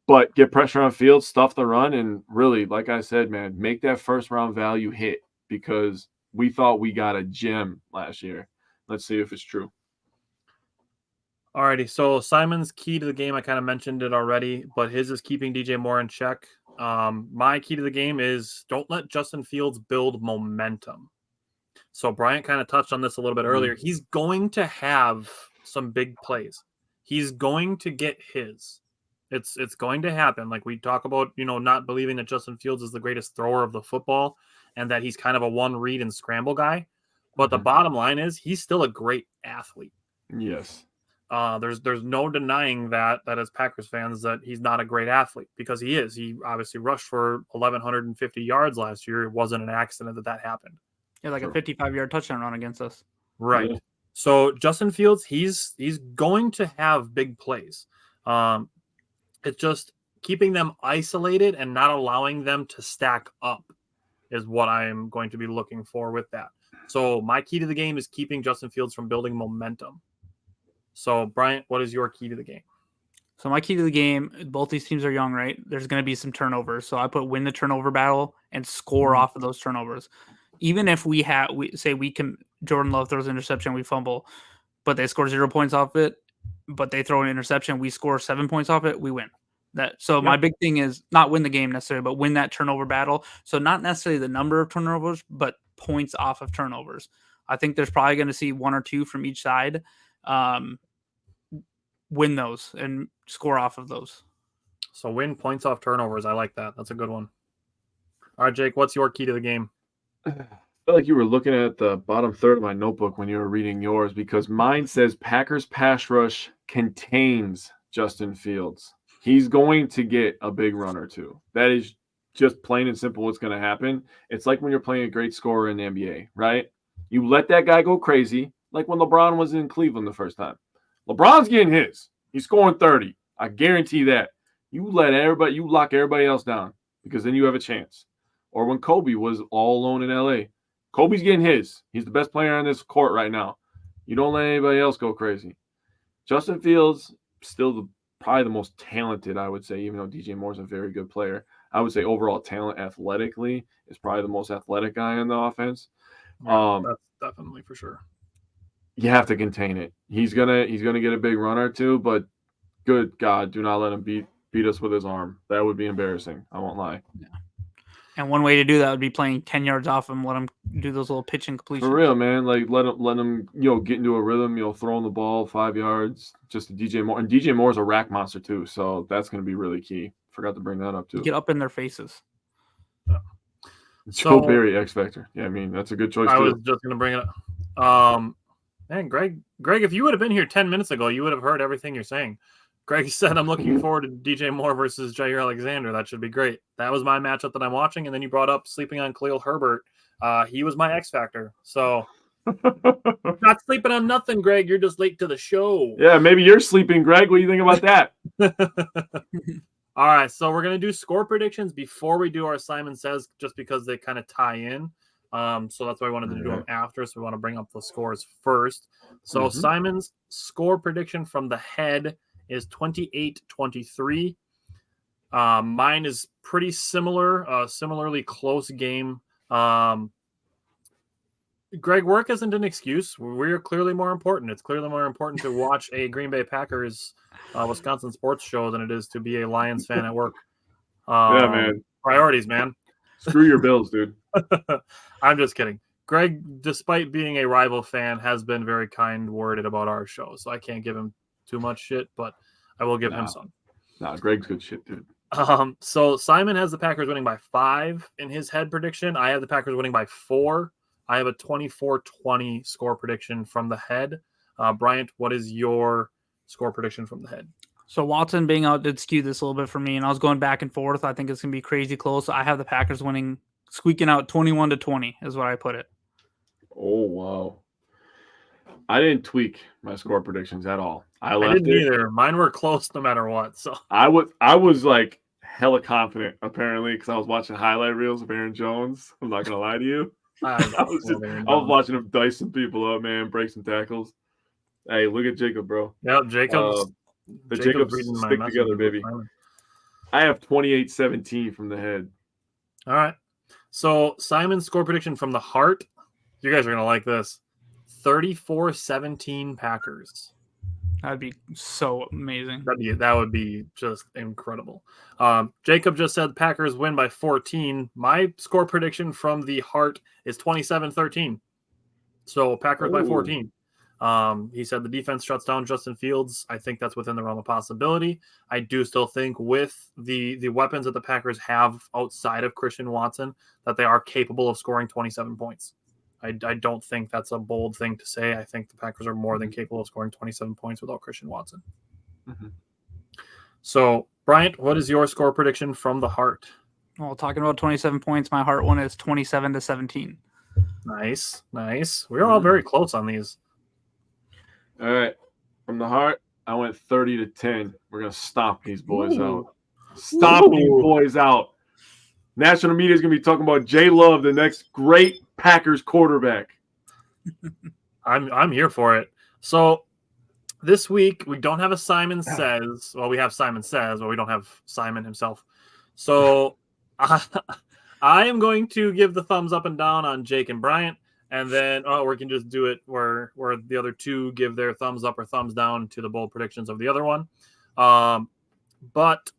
But get pressure on Fields, stuff the run, and really, like I said, man, make that first round value hit because we thought we got a gem last year. Let's see if it's true. Alrighty, so Simon's key to the game, I kind of mentioned it already, but his is keeping DJ Moore in check. My key to the game is don't let Justin Fields build momentum. So Bryant kind of touched on this a little bit earlier. He's going to have some big plays. He's going to get his. It's going to happen. Like we talk about, not believing that Justin Fields is the greatest thrower of the football and that he's kind of a one read and scramble guy. But the bottom line is he's still a great athlete. Yes. There's no denying that as Packers fans that he's not a great athlete because he is. He obviously rushed for 1,150 yards last year. It wasn't an accident that happened. Yeah, like a 55-yard touchdown run against us. Right. Yeah. So Justin Fields, he's going to have big plays. It's just keeping them isolated and not allowing them to stack up is what I am going to be looking for with that. So my key to the game is keeping Justin Fields from building momentum. So, Bryant, what is your key to the game? So my key to the game, both these teams are young, right? There's going to be some turnovers. So I put win the turnover battle and score off of those turnovers. Even if Jordan Love throws an interception, we fumble, but they score 0 points off it, but they throw an interception, we score 7 points off it, we win. My big thing is not win the game necessarily, but win that turnover battle. So not necessarily the number of turnovers, but points off of turnovers. I think there's probably going to see 1 or 2 from each side. Win those and score off of those. So win points off turnovers. I like that. That's a good one. All right, Jake, what's your key to the game? I feel like you were looking at the bottom third of my notebook when you were reading yours because mine says Packers pass rush contains Justin Fields. He's going to get a big run or two. That is just plain and simple what's going to happen. It's like when you're playing a great scorer in the NBA, right? You let that guy go crazy, like when LeBron was in Cleveland the first time. LeBron's getting his. He's scoring 30. I guarantee that. You lock everybody else down because then you have a chance. Or when Kobe was all alone in LA, Kobe's getting his. He's the best player on this court right now. You don't let anybody else go crazy. Justin Fields, still probably the most talented, I would say, even though DJ Moore's a very good player. I would say overall talent athletically is probably the most athletic guy in the offense. Yeah, that's definitely for sure. You have to contain it. He's gonna get a big run or two, but good God, do not let him beat us with his arm. That would be embarrassing. I won't lie. Yeah. And one way to do that would be playing 10 yards off him, let him do those little pitch and completions. For real, man. Like let him get into a rhythm, throwing the ball 5 yards just to DJ Moore. And DJ Moore's a rack monster too, so that's gonna be really key. Forgot to bring that up too. Get up in their faces. Yeah. Joe Barry X Factor. Yeah, I mean that's a good choice I too. was just gonna bring it up. Man, Greg, if you would have been here 10 minutes ago, you would have heard everything you're saying. Greg said, I'm looking forward to DJ Moore versus Jair Alexander. That should be great. That was my matchup that I'm watching. And then you brought up sleeping on Khalil Herbert. He was my X factor. So Not sleeping on nothing, Greg. You're just late to the show. Yeah, maybe you're sleeping, Greg. What do you think about that? All right, so we're gonna do score predictions before we do our Simon Says, just because they kind of tie in. So that's why I wanted to do them after. So we want to bring up the scores first. So Simon's score prediction from the head is 28-23. Mine is pretty similar, similarly close game. Greg, work isn't an excuse. We're clearly more important. It's clearly more important to watch a Green Bay Packers Wisconsin sports show than it is to be a Lions fan at work. Yeah, man. Priorities, man. Screw your Bills, dude. I'm just kidding. Greg, despite being a rival fan, has been very kind-worded about our show, so I can't give him too much shit, but I will give him some. Nah, Greg's good shit, dude. So Simon has the Packers winning by 5 in his head prediction. I have the Packers winning by 4. I have a 24-20 score prediction from the head. Bryant, what is your score prediction from the head? So Watson being out did skew this a little bit for me, and I was going back and forth. I think it's going to be crazy close. I have the Packers winning, squeaking out 21-20 is what I put it. Oh, wow. I didn't tweak my score predictions at all. I didn't either. Mine were close no matter what. So I was like hella confident, apparently, because I was watching highlight reels of Aaron Jones. I'm not going to lie to you. I was watching him dice some people up, man, break some tackles. Hey, look at Jacob, bro. Yep, Jacob's stick together, baby. I have 28-17 from the head. All right. So Simon's score prediction from the heart. You guys are going to like this. 34-17 Packers. That'd be so amazing. That would be just incredible. Jacob just said Packers win by 14. My score prediction from the heart is 27-13. So Packers by 14. He said the defense shuts down Justin Fields. I think that's within the realm of possibility. I do still think with the weapons that the Packers have outside of Christian Watson that they are capable of scoring 27 points. I don't think that's a bold thing to say. I think the Packers are more than capable of scoring 27 points without Christian Watson. Mm-hmm. So, Bryant, what is your score prediction from the heart? Well, talking about 27 points, my heart one is 27-17. Nice. We're all very close on these. All right. From the heart, I went 30-10. We're going to stomp these boys out. Stomp these boys out. National media is going to be talking about Jay Love, the next great Packers quarterback. I'm here for it. So this week we don't have a Simon Says. Well, we have Simon Says, but we don't have Simon himself. So I am going to give the thumbs up and down on Jake and Bryant, and then we can just do it where the other two give their thumbs up or thumbs down to the bold predictions of the other one. But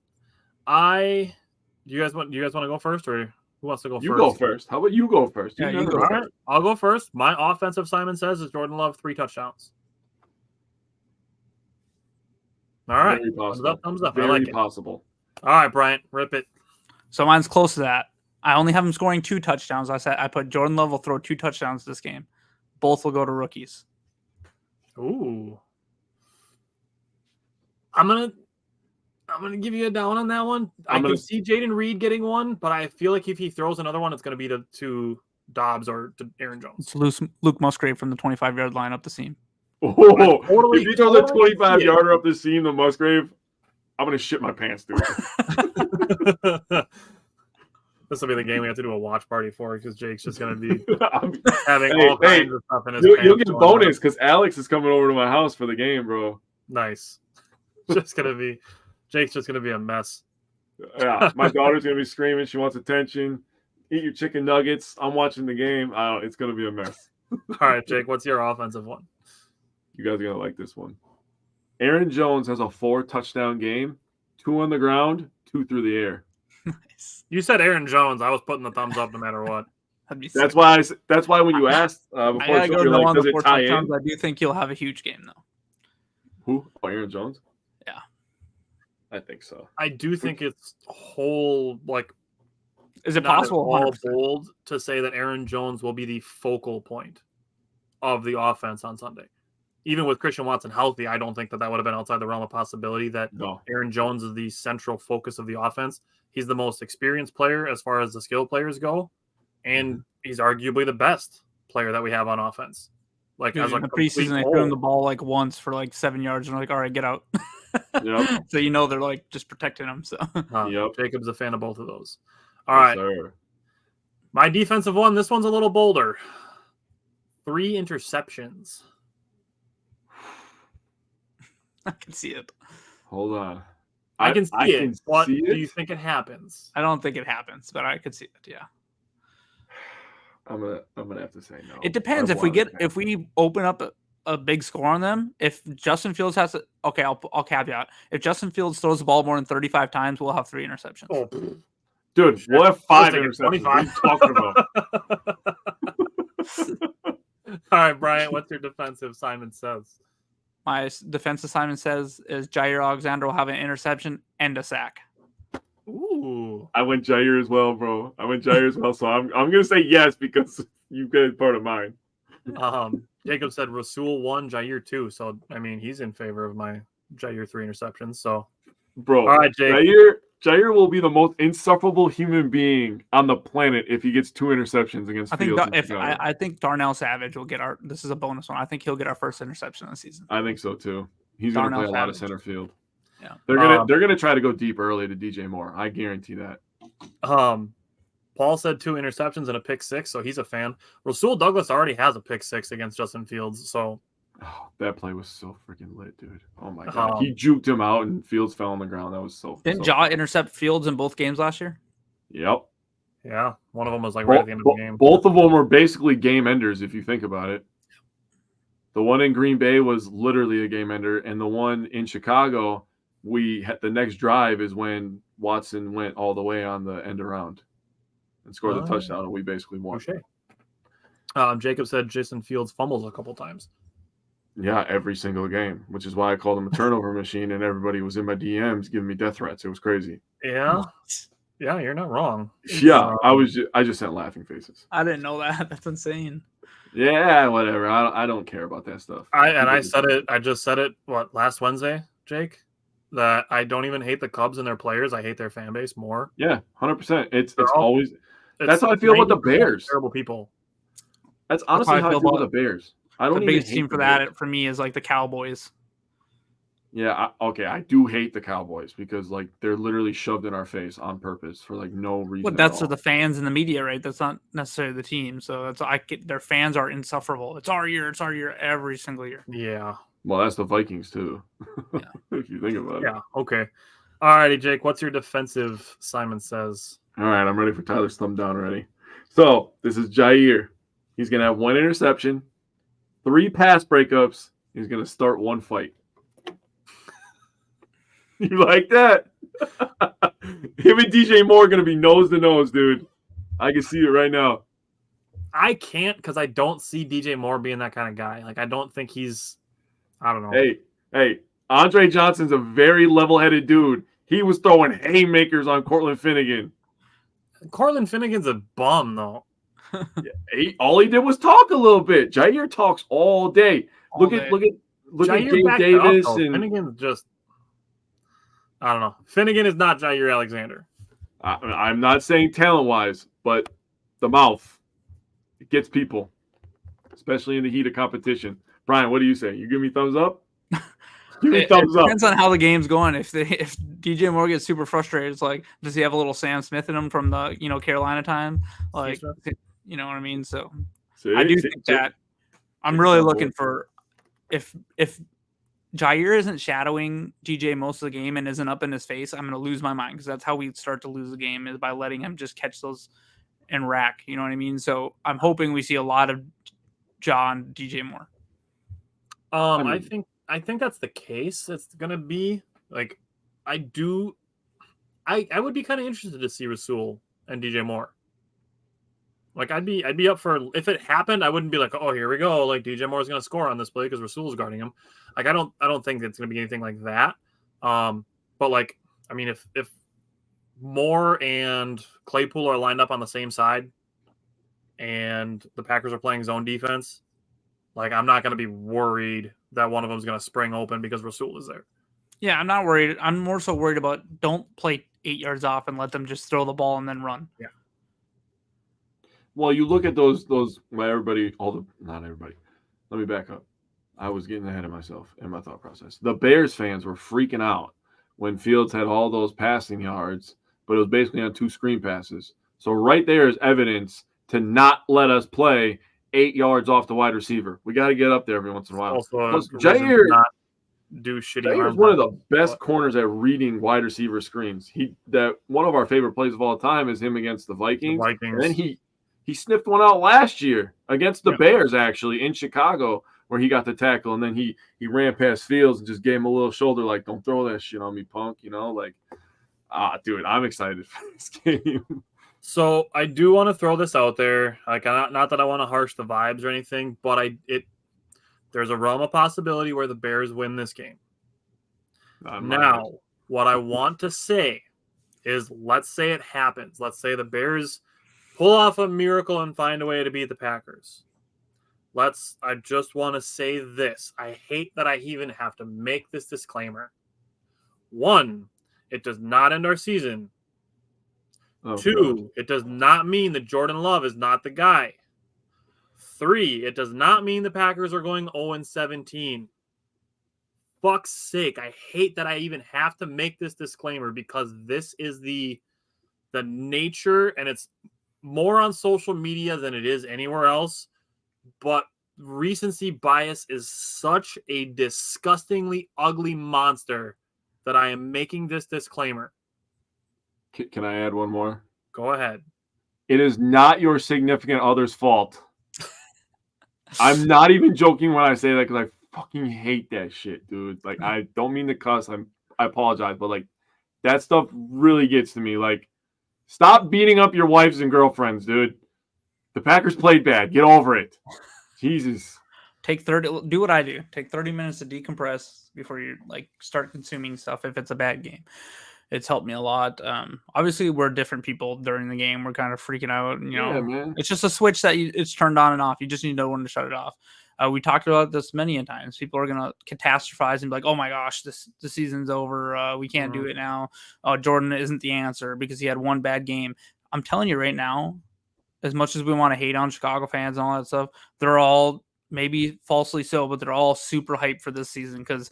do you guys want to go first, or who wants to go first? You go first. How about you go first? Yeah, you go first. Right, I'll go first. My offensive Simon Says is Jordan Love 3 touchdowns. All right. Very possible. Thumbs up. Very I like possible. All right, Bryant, rip it. So mine's close to that. I only have him scoring 2 touchdowns. I put Jordan Love will throw 2 touchdowns this game. Both will go to rookies. Ooh. I'm gonna give you a down on that one. I can see Jaden Reed getting one, but I feel like if he throws another one, it's gonna be to Dobbs or to Aaron Jones. It's Luke Musgrave from the 25-yard line up the seam. Oh, if he throws a 25-yarder up the seam to Musgrave, I'm gonna shit my pants, dude. This will be the game we have to do a watch party for because Jake's just going to be having all kinds of stuff in his pants. You'll get a bonus because Alex is coming over to my house for the game, bro. Nice. Jake's just going to be a mess. Yeah, my daughter's going to be screaming. She wants attention. Eat your chicken nuggets. I'm watching the game. It's going to be a mess. All right, Jake, what's your offensive one? You guys are going to like this one. Aaron Jones has a 4-touchdown game, 2 on the ground, 2 through the air. Nice. You said Aaron Jones. I was putting the thumbs up no matter what. That's why when you asked before, you're like, does it tie in? I do think he'll have a huge game, though. Who? Oh, Aaron Jones? Yeah. I think so. I do think it's whole, like, is it possible? All bold to say that Aaron Jones will be the focal point of the offense on Sunday. Even with Christian Watson healthy, I don't think that would have been outside the realm of possibility that Aaron Jones is the central focus of the offense. He's the most experienced player as far as the skill players go, and he's arguably the best player that we have on offense. Like Dude, as a in the preseason, they threw him the ball like once for like 7 yards, and they're like, "All right, get out." Yep. So you know they're like just protecting him. So Yep. Jacob's a fan of both of those. All Yes, right, sir. my defensive one. This one's a little bolder. 3 interceptions. I can see it. Hold on. I can see it. What see do it. you think it happens? I don't think it happens, but I could see it. Yeah. I'm gonna have to say no. It depends if we open up a big score on them. If Justin Fields has to, okay, I'll caveat. If Justin Fields throws the ball more than 35 times, we'll have 3 interceptions. Oh, dude, we'll have 5 interceptions. What are you talking about? All right, Brian, what's your defensive? Simon says. My defense assignment says is Jair Alexander will have an interception and a sack. Ooh. I went Jair as well, bro. So I'm gonna say yes because you get part of mine. Jacob said Rasul 1, Jair 2. So I mean he's in favor of my Jair 3 interceptions. So bro, all right, Jake. Jair will be the most insufferable human being on the planet if he gets 2 interceptions against Fields. I think Darnell Savage will get our. This is a bonus one. I think he'll get our first interception of the season. I think so too. He's going to play a lot of center field. Yeah, they're gonna try to go deep early to DJ Moore. I guarantee that. Paul said 2 interceptions and a pick 6, so he's a fan. Rasul Douglas already has a pick 6 against Justin Fields, so. Oh, that play was so freaking lit, dude. Oh my god, he juked him out and Fields fell on the ground. That was so. Didn't Ja intercept Fields in both games last year? Yep. Yeah, one of them was like right at the end of the game. Both of them were basically game enders if you think about it. The one in Green Bay was literally a game ender, and the one in Chicago, we had the next drive is when Watson went all the way on the end around and scored the touchdown, and we basically won. Jacob said Jason Fields fumbles a couple times. Yeah, every single game, which is why I called him a turnover machine, and everybody was in my DMs giving me death threats. It was crazy. Yeah, yeah, you're not wrong. Yeah, I just sent laughing faces. I didn't know that. That's insane. Yeah, whatever. I don't care about that stuff. I just said it last Wednesday, Jake, that I don't even hate the Cubs and their players. I hate their fan base more. Yeah, 100%. It's always that's how I feel about the Bears. Terrible people. That's honestly how I feel about the Bears. I don't the even biggest team for that for me is like the Cowboys. Yeah, I do hate the Cowboys because like they're literally shoved in our face on purpose for like no reason. But that's for the fans and the media, right? That's not necessarily the team. So their fans are insufferable. It's our year every single year. Yeah. Well, that's the Vikings too. Yeah. If you think about it. Yeah. Okay. All righty, Jake. What's your defensive? Simon says. All right, I'm ready for Tyler's thumb down already. So this is Jair. He's gonna have 1 interception, 3 pass breakups. He's gonna start 1 fight. You like that? Him and DJ Moore are going to be nose to nose, dude. I can see it right now. I can't because I don't see DJ Moore being that kind of guy. Like, I don't think he's – I don't know. Hey, Andre Johnson's a very level-headed dude. He was throwing haymakers on Cortland Finnegan. Cortland Finnegan's a bum, though. Yeah, all he did was talk a little bit. Jair talks all day. Look at Gabe Davis. And Finnegan's just – I don't know. Finnegan is not Jair Alexander. I'm not saying talent-wise, but the mouth, it gets people, especially in the heat of competition. Brian, what do you say? You give me thumbs up? Give me thumbs up. Depends on how the game's going. If DJ Moore gets super frustrated, it's like, does he have a little Sam Smith in him from the Carolina time? Like, you know what I mean? So I do think that I'm really looking for if Jair isn't shadowing DJ most of the game and isn't up in his face, I'm going to lose my mind because that's how we start to lose the game is by letting him just catch those and rack. You know what I mean? So I'm hoping we see a lot of John DJ Moore. I think that's the case. It's going to be like I would be kind of interested to see Rasul and DJ Moore. Like I'd be up for if it happened. I wouldn't be like, oh, here we go. Like DJ Moore's going to score on this play because Rasul's guarding him. Like I don't think it's going to be anything like that. But like I mean, if Moore and Claypool are lined up on the same side, and the Packers are playing zone defense, like I'm not going to be worried that one of them is going to spring open because Rasul is there. Yeah, I'm not worried. I'm more so worried about don't play 8 yards off and let them just throw the ball and then run. Yeah. Well, you look at those not everybody. Let me back up. I was getting ahead of myself in my thought process. The Bears fans were freaking out when Fields had all those passing yards, but it was basically on 2 screen passes. So right there is evidence to not let us play 8 yards off the wide receiver. We got to get up there every once in a while. Also, Plus, reason to not do shitty Jair is arm one of the tackles. best corners at reading wide receiver screens. One of our favorite plays of all time is him against the Vikings. And then he sniffed one out last year against the Bears, actually, in Chicago, where he got the tackle, and then he ran past Fields and just gave him a little shoulder, like, don't throw that shit on me, punk, like, dude, I'm excited for this game. So I do want to throw this out there, like, not that I want to harsh the vibes or anything, but there's a realm of possibility where the Bears win this game. Now, what I want to say is, let's say it happens. Let's say the Bears pull off a miracle and find a way to beat the Packers. I just want to say this. I hate that I even have to make this disclaimer. 1, it does not end our season. 2, it does not mean that Jordan Love is not the guy. 3, it does not mean the Packers are going 0-17. Fuck's sake, I hate that I even have to make this disclaimer, because this is the nature, and it's more on social media than it is anywhere else. But recency bias is such a disgustingly ugly monster that I am making this disclaimer. Can I add one more? Go ahead. It is not your significant other's fault. I'm not even joking when I say that, because I fucking hate that shit, dude. Like, I don't mean to cuss. I apologize, but like, that stuff really gets to me. Like, stop beating up your wives and girlfriends, dude. The Packers played bad. Get over it. Jesus. Do what I do. Take 30 minutes to decompress before you start consuming stuff if it's a bad game. It's helped me a lot. Obviously, we're different people during the game. We're kind of freaking out. Man. It's just a switch that it's turned on and off. You just need to know when to shut it off. We talked about this many a times. People are going to catastrophize and be like, oh my gosh, the season's over. We can't do it now. Jordan isn't the answer because he had one bad game. I'm telling you right now, as much as we want to hate on Chicago fans and all that stuff, they're all, maybe falsely so, but they're all super hyped for this season because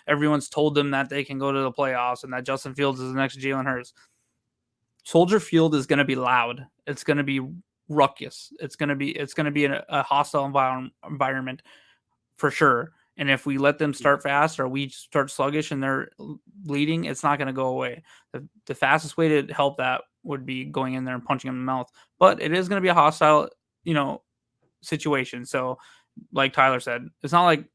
everyone's told them that they can go to the playoffs and that Justin Fields is the next Jalen Hurts. Soldier Field is going to be loud. It's going to be ruckus. It's going to be a hostile environment for sure. And if we let them start fast or we start sluggish and they're leading, it's not going to go away. The fastest way to help that would be going in there and punching them in the mouth. But it is going to be a hostile, situation. So, like Tyler said, it's not like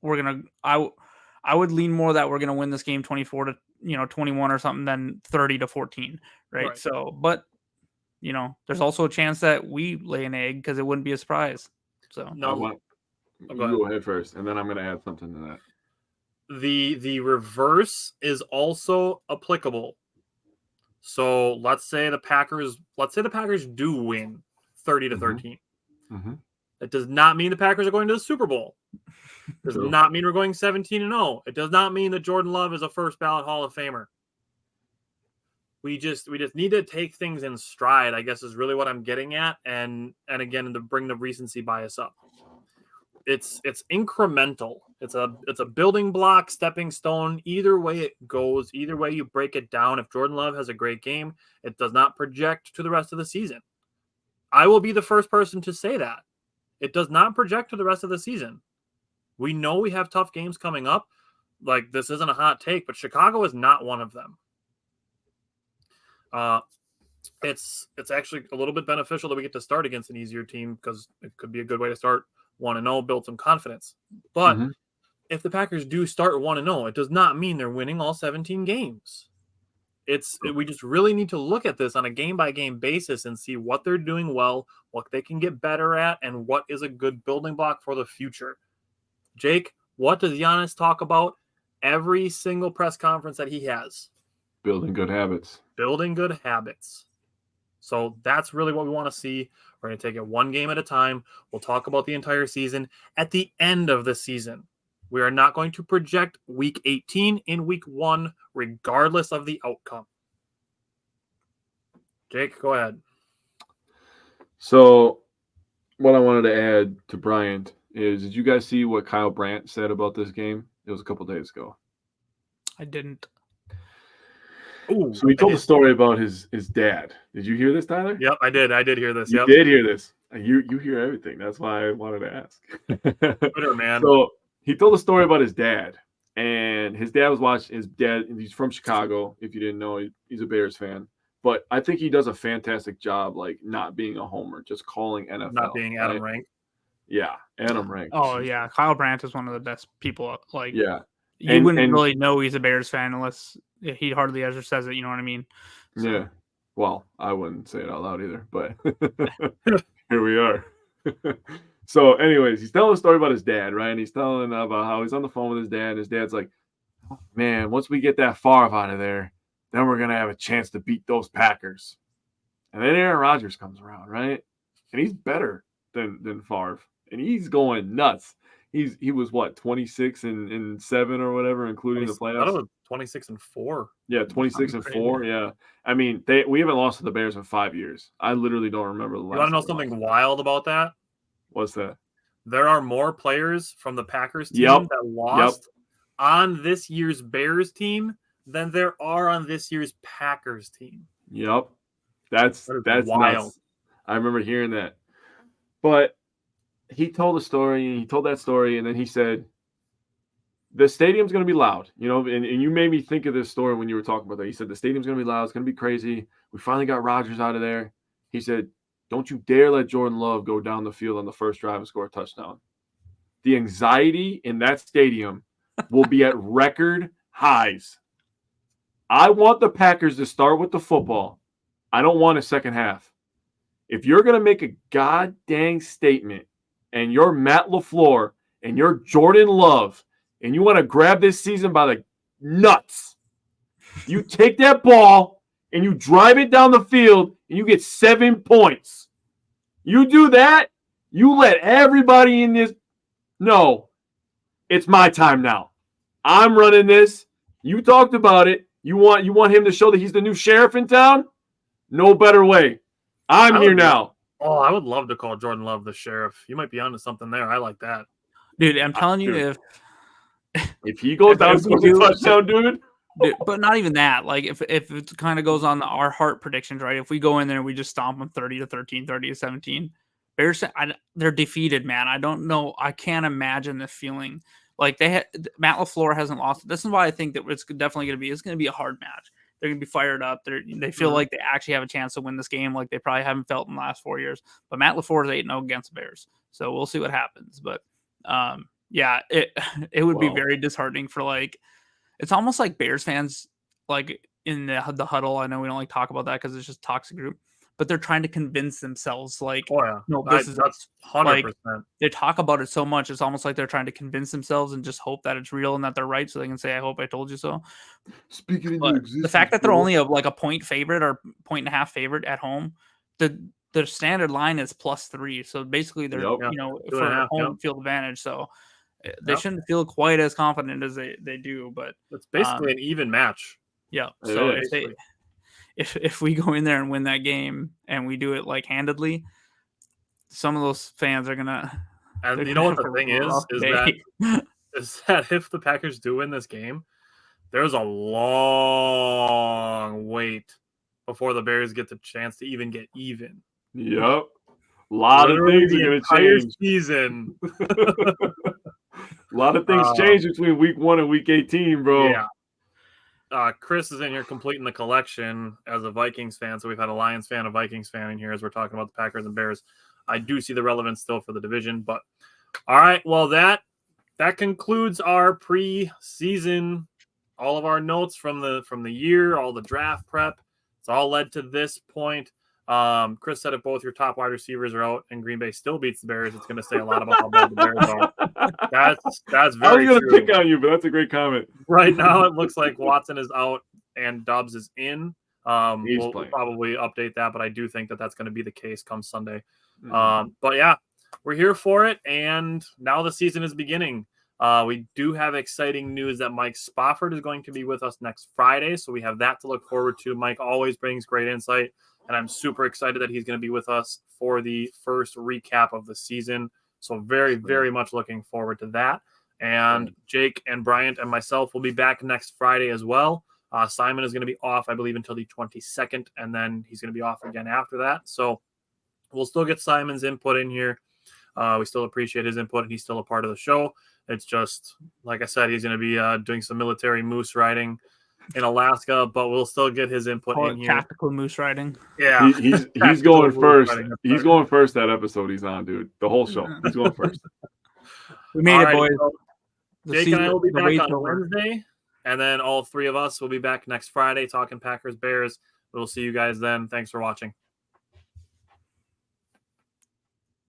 we're going to – I would lean more that we're going to win this game 24-21 or something than 30-14, right? So, but – there's also a chance that we lay an egg because it wouldn't be a surprise. So go ahead first, and then I'm going to add something to that. The reverse is also applicable. So let's say the Packers do win 30-13. Mm-hmm. It does not mean the Packers are going to the Super Bowl. It does not mean we're going 17-0. It does not mean that Jordan Love is a first ballot Hall of Famer. We just need to take things in stride, I guess, is really what I'm getting at. And again, to bring the recency bias up. It's incremental. It's a building block, stepping stone. Either way it goes, either way you break it down. If Jordan Love has a great game, it does not project to the rest of the season. I will be the first person to say that. It does not project to the rest of the season. We know we have tough games coming up. Like, this isn't a hot take, but Chicago is not one of them. It's actually a little bit beneficial that we get to start against an easier team because it could be a good way to start 1-0, build some confidence. But if the Packers do start 1-0, it does not mean they're winning all 17 games. We just really need to look at this on a game-by-game basis and see what they're doing well, what they can get better at, and what is a good building block for the future. Jake, what does Giannis talk about every single press conference that he has? Building good habits. So that's really what we want to see. We're going to take it one game at a time. We'll talk about the entire season at the end of the season. We are not going to project week 18 in week 1, regardless of the outcome. Jake, go ahead. So what I wanted to add to Bryant is, did you guys see what Kyle Brandt said about this game? It was a couple days ago. I didn't. Ooh, So he told a story about his dad. Did you hear this, Tyler? Yep, I did. I did hear this. You Yep. did hear this. You hear everything. That's why I wanted to ask. Twitter, man. So he told a story about his dad. And his dad was watching his dad. He's from Chicago. If you didn't know, he's a Bears fan. But I think he does a fantastic job, like not being a homer, just calling NFL. Not being Adam right? Rank. Yeah, Adam Rank. Oh yeah, Kyle Brandt is one of the best people. Like, Yeah, you wouldn't really know he's a Bears fan unless he hardly ever says it. You know what I mean? So. Yeah. Well, I wouldn't say it out loud either, but here we are. So, anyways, he's telling a story about his dad, right? And he's telling about how he's on the phone with his dad. And his dad's like, "Man, once we get that Favre out of there, then we're gonna have a chance to beat those Packers." And then Aaron Rodgers comes around, right? And he's better than Favre, and he's going nuts. He was what, 26 and 7 or whatever, including the playoffs. I thought it was 26 and 4. Yeah, 26 and 4. Yeah, I mean we haven't lost to the Bears in 5 years. I literally don't remember the last. You want to know something wild about that? What's that? There are more players from the Packers team that lost on this year's Bears team than there are on this year's Packers team. Yep, that's wild. Nuts. I remember hearing that, but he told a story. He told that story, and then he said, "The stadium's going to be loud." You know, and you made me think of this story when you were talking about that. He said, "The stadium's going to be loud. It's going to be crazy. We finally got Rodgers out of there." He said, "Don't you dare let Jordan Love go down the field on the first drive and score a touchdown. The anxiety in that stadium will be at record highs. I want the Packers to start with the football. I don't want a second half. If you're going to make a goddamn statement and you're Matt LaFleur and you're Jordan Love and you want to grab this season by the nuts, you take that ball and you drive it down the field and you get 7 points. You do that, you let everybody in this know it's my time now. I'm running this. You talked about it. You want him to show that he's the new sheriff in town? No better way. I'm here now." Oh, I would love to call Jordan Love the sheriff. You might be onto something there. I like that. Dude, I'm telling you, if he goes down to a touchdown, dude. But not even that. Like, if it kind of goes on our heart predictions, right? If we go in there and we just stomp them 30-13, 30-17, Bears, they're defeated, man. I don't know. I can't imagine the feeling. Like, Matt LaFleur hasn't lost. This is why I think that it's definitely going to be a hard match. They're going to be fired up. They feel like they actually have a chance to win this game like they probably haven't felt in the last 4 years. But Matt LaFleur is 8-0 against the Bears. So we'll see what happens. But, yeah, it would be very disheartening for, like, it's almost like Bears fans, like, in the huddle. I know we don't like talk about that because it's just a toxic group. But they're trying to convince themselves, like, no, that's 100%. Like, they talk about it so much, it's almost like they're trying to convince themselves and just hope that it's real and that they're right, so they can say, "I hope I told you so." Speaking into existence, the fact that they're only a point favorite or 1.5 favorite at home, the standard line is +3, so basically they're for home field advantage. So they shouldn't feel quite as confident as they do, but it's basically an even match. Yeah. So if we go in there and win that game and we do it like handedly, some of those fans are gonna. And you know what the thing is that if the Packers do win this game, there's a long wait before the Bears get the chance to even get even. Yep, a lot of things are gonna change. Season. A lot of things change between week 1 and week 18, bro. Yeah. Chris is in here completing the collection as a Vikings fan. So we've had a Lions fan, a Vikings fan in here as we're talking about the Packers and Bears. I do see the relevance still for the division, but all right. Well, that concludes our preseason, all of our notes from the year, all the draft prep. It's all led to this point. Chris said if both your top wide receivers are out and Green Bay still beats the Bears, it's going to say a lot about how bad the Bears are. That's very true. I was going to pick on you, but that's a great comment. Right now, it looks like Watson is out and Doubs is in. We'll probably update that, but I do think that that's going to be the case come Sunday. But yeah, we're here for it, and now the season is beginning. We do have exciting news that Mike Spofford is going to be with us next Friday, so we have that to look forward to. Mike always brings great insight, and I'm super excited that he's going to be with us for the first recap of the season. So very, very much looking forward to that. And Jake and Bryant and myself will be back next Friday as well. Simon is going to be off, I believe, until the 22nd, and then he's going to be off again after that. So we'll still get Simon's input in here. We still appreciate his input, and he's still a part of the show. It's just, like I said, he's going to be doing some military moose riding in Alaska, but we'll still get his input in here. Tactical moose riding. Yeah, he's going first. He's going first that episode he's on, dude. The whole show. He's going first. We made it, boys. So Jake and I will be back on Wednesday, and then all three of us will be back next Friday talking Packers Bears. We'll see you guys then. Thanks for watching.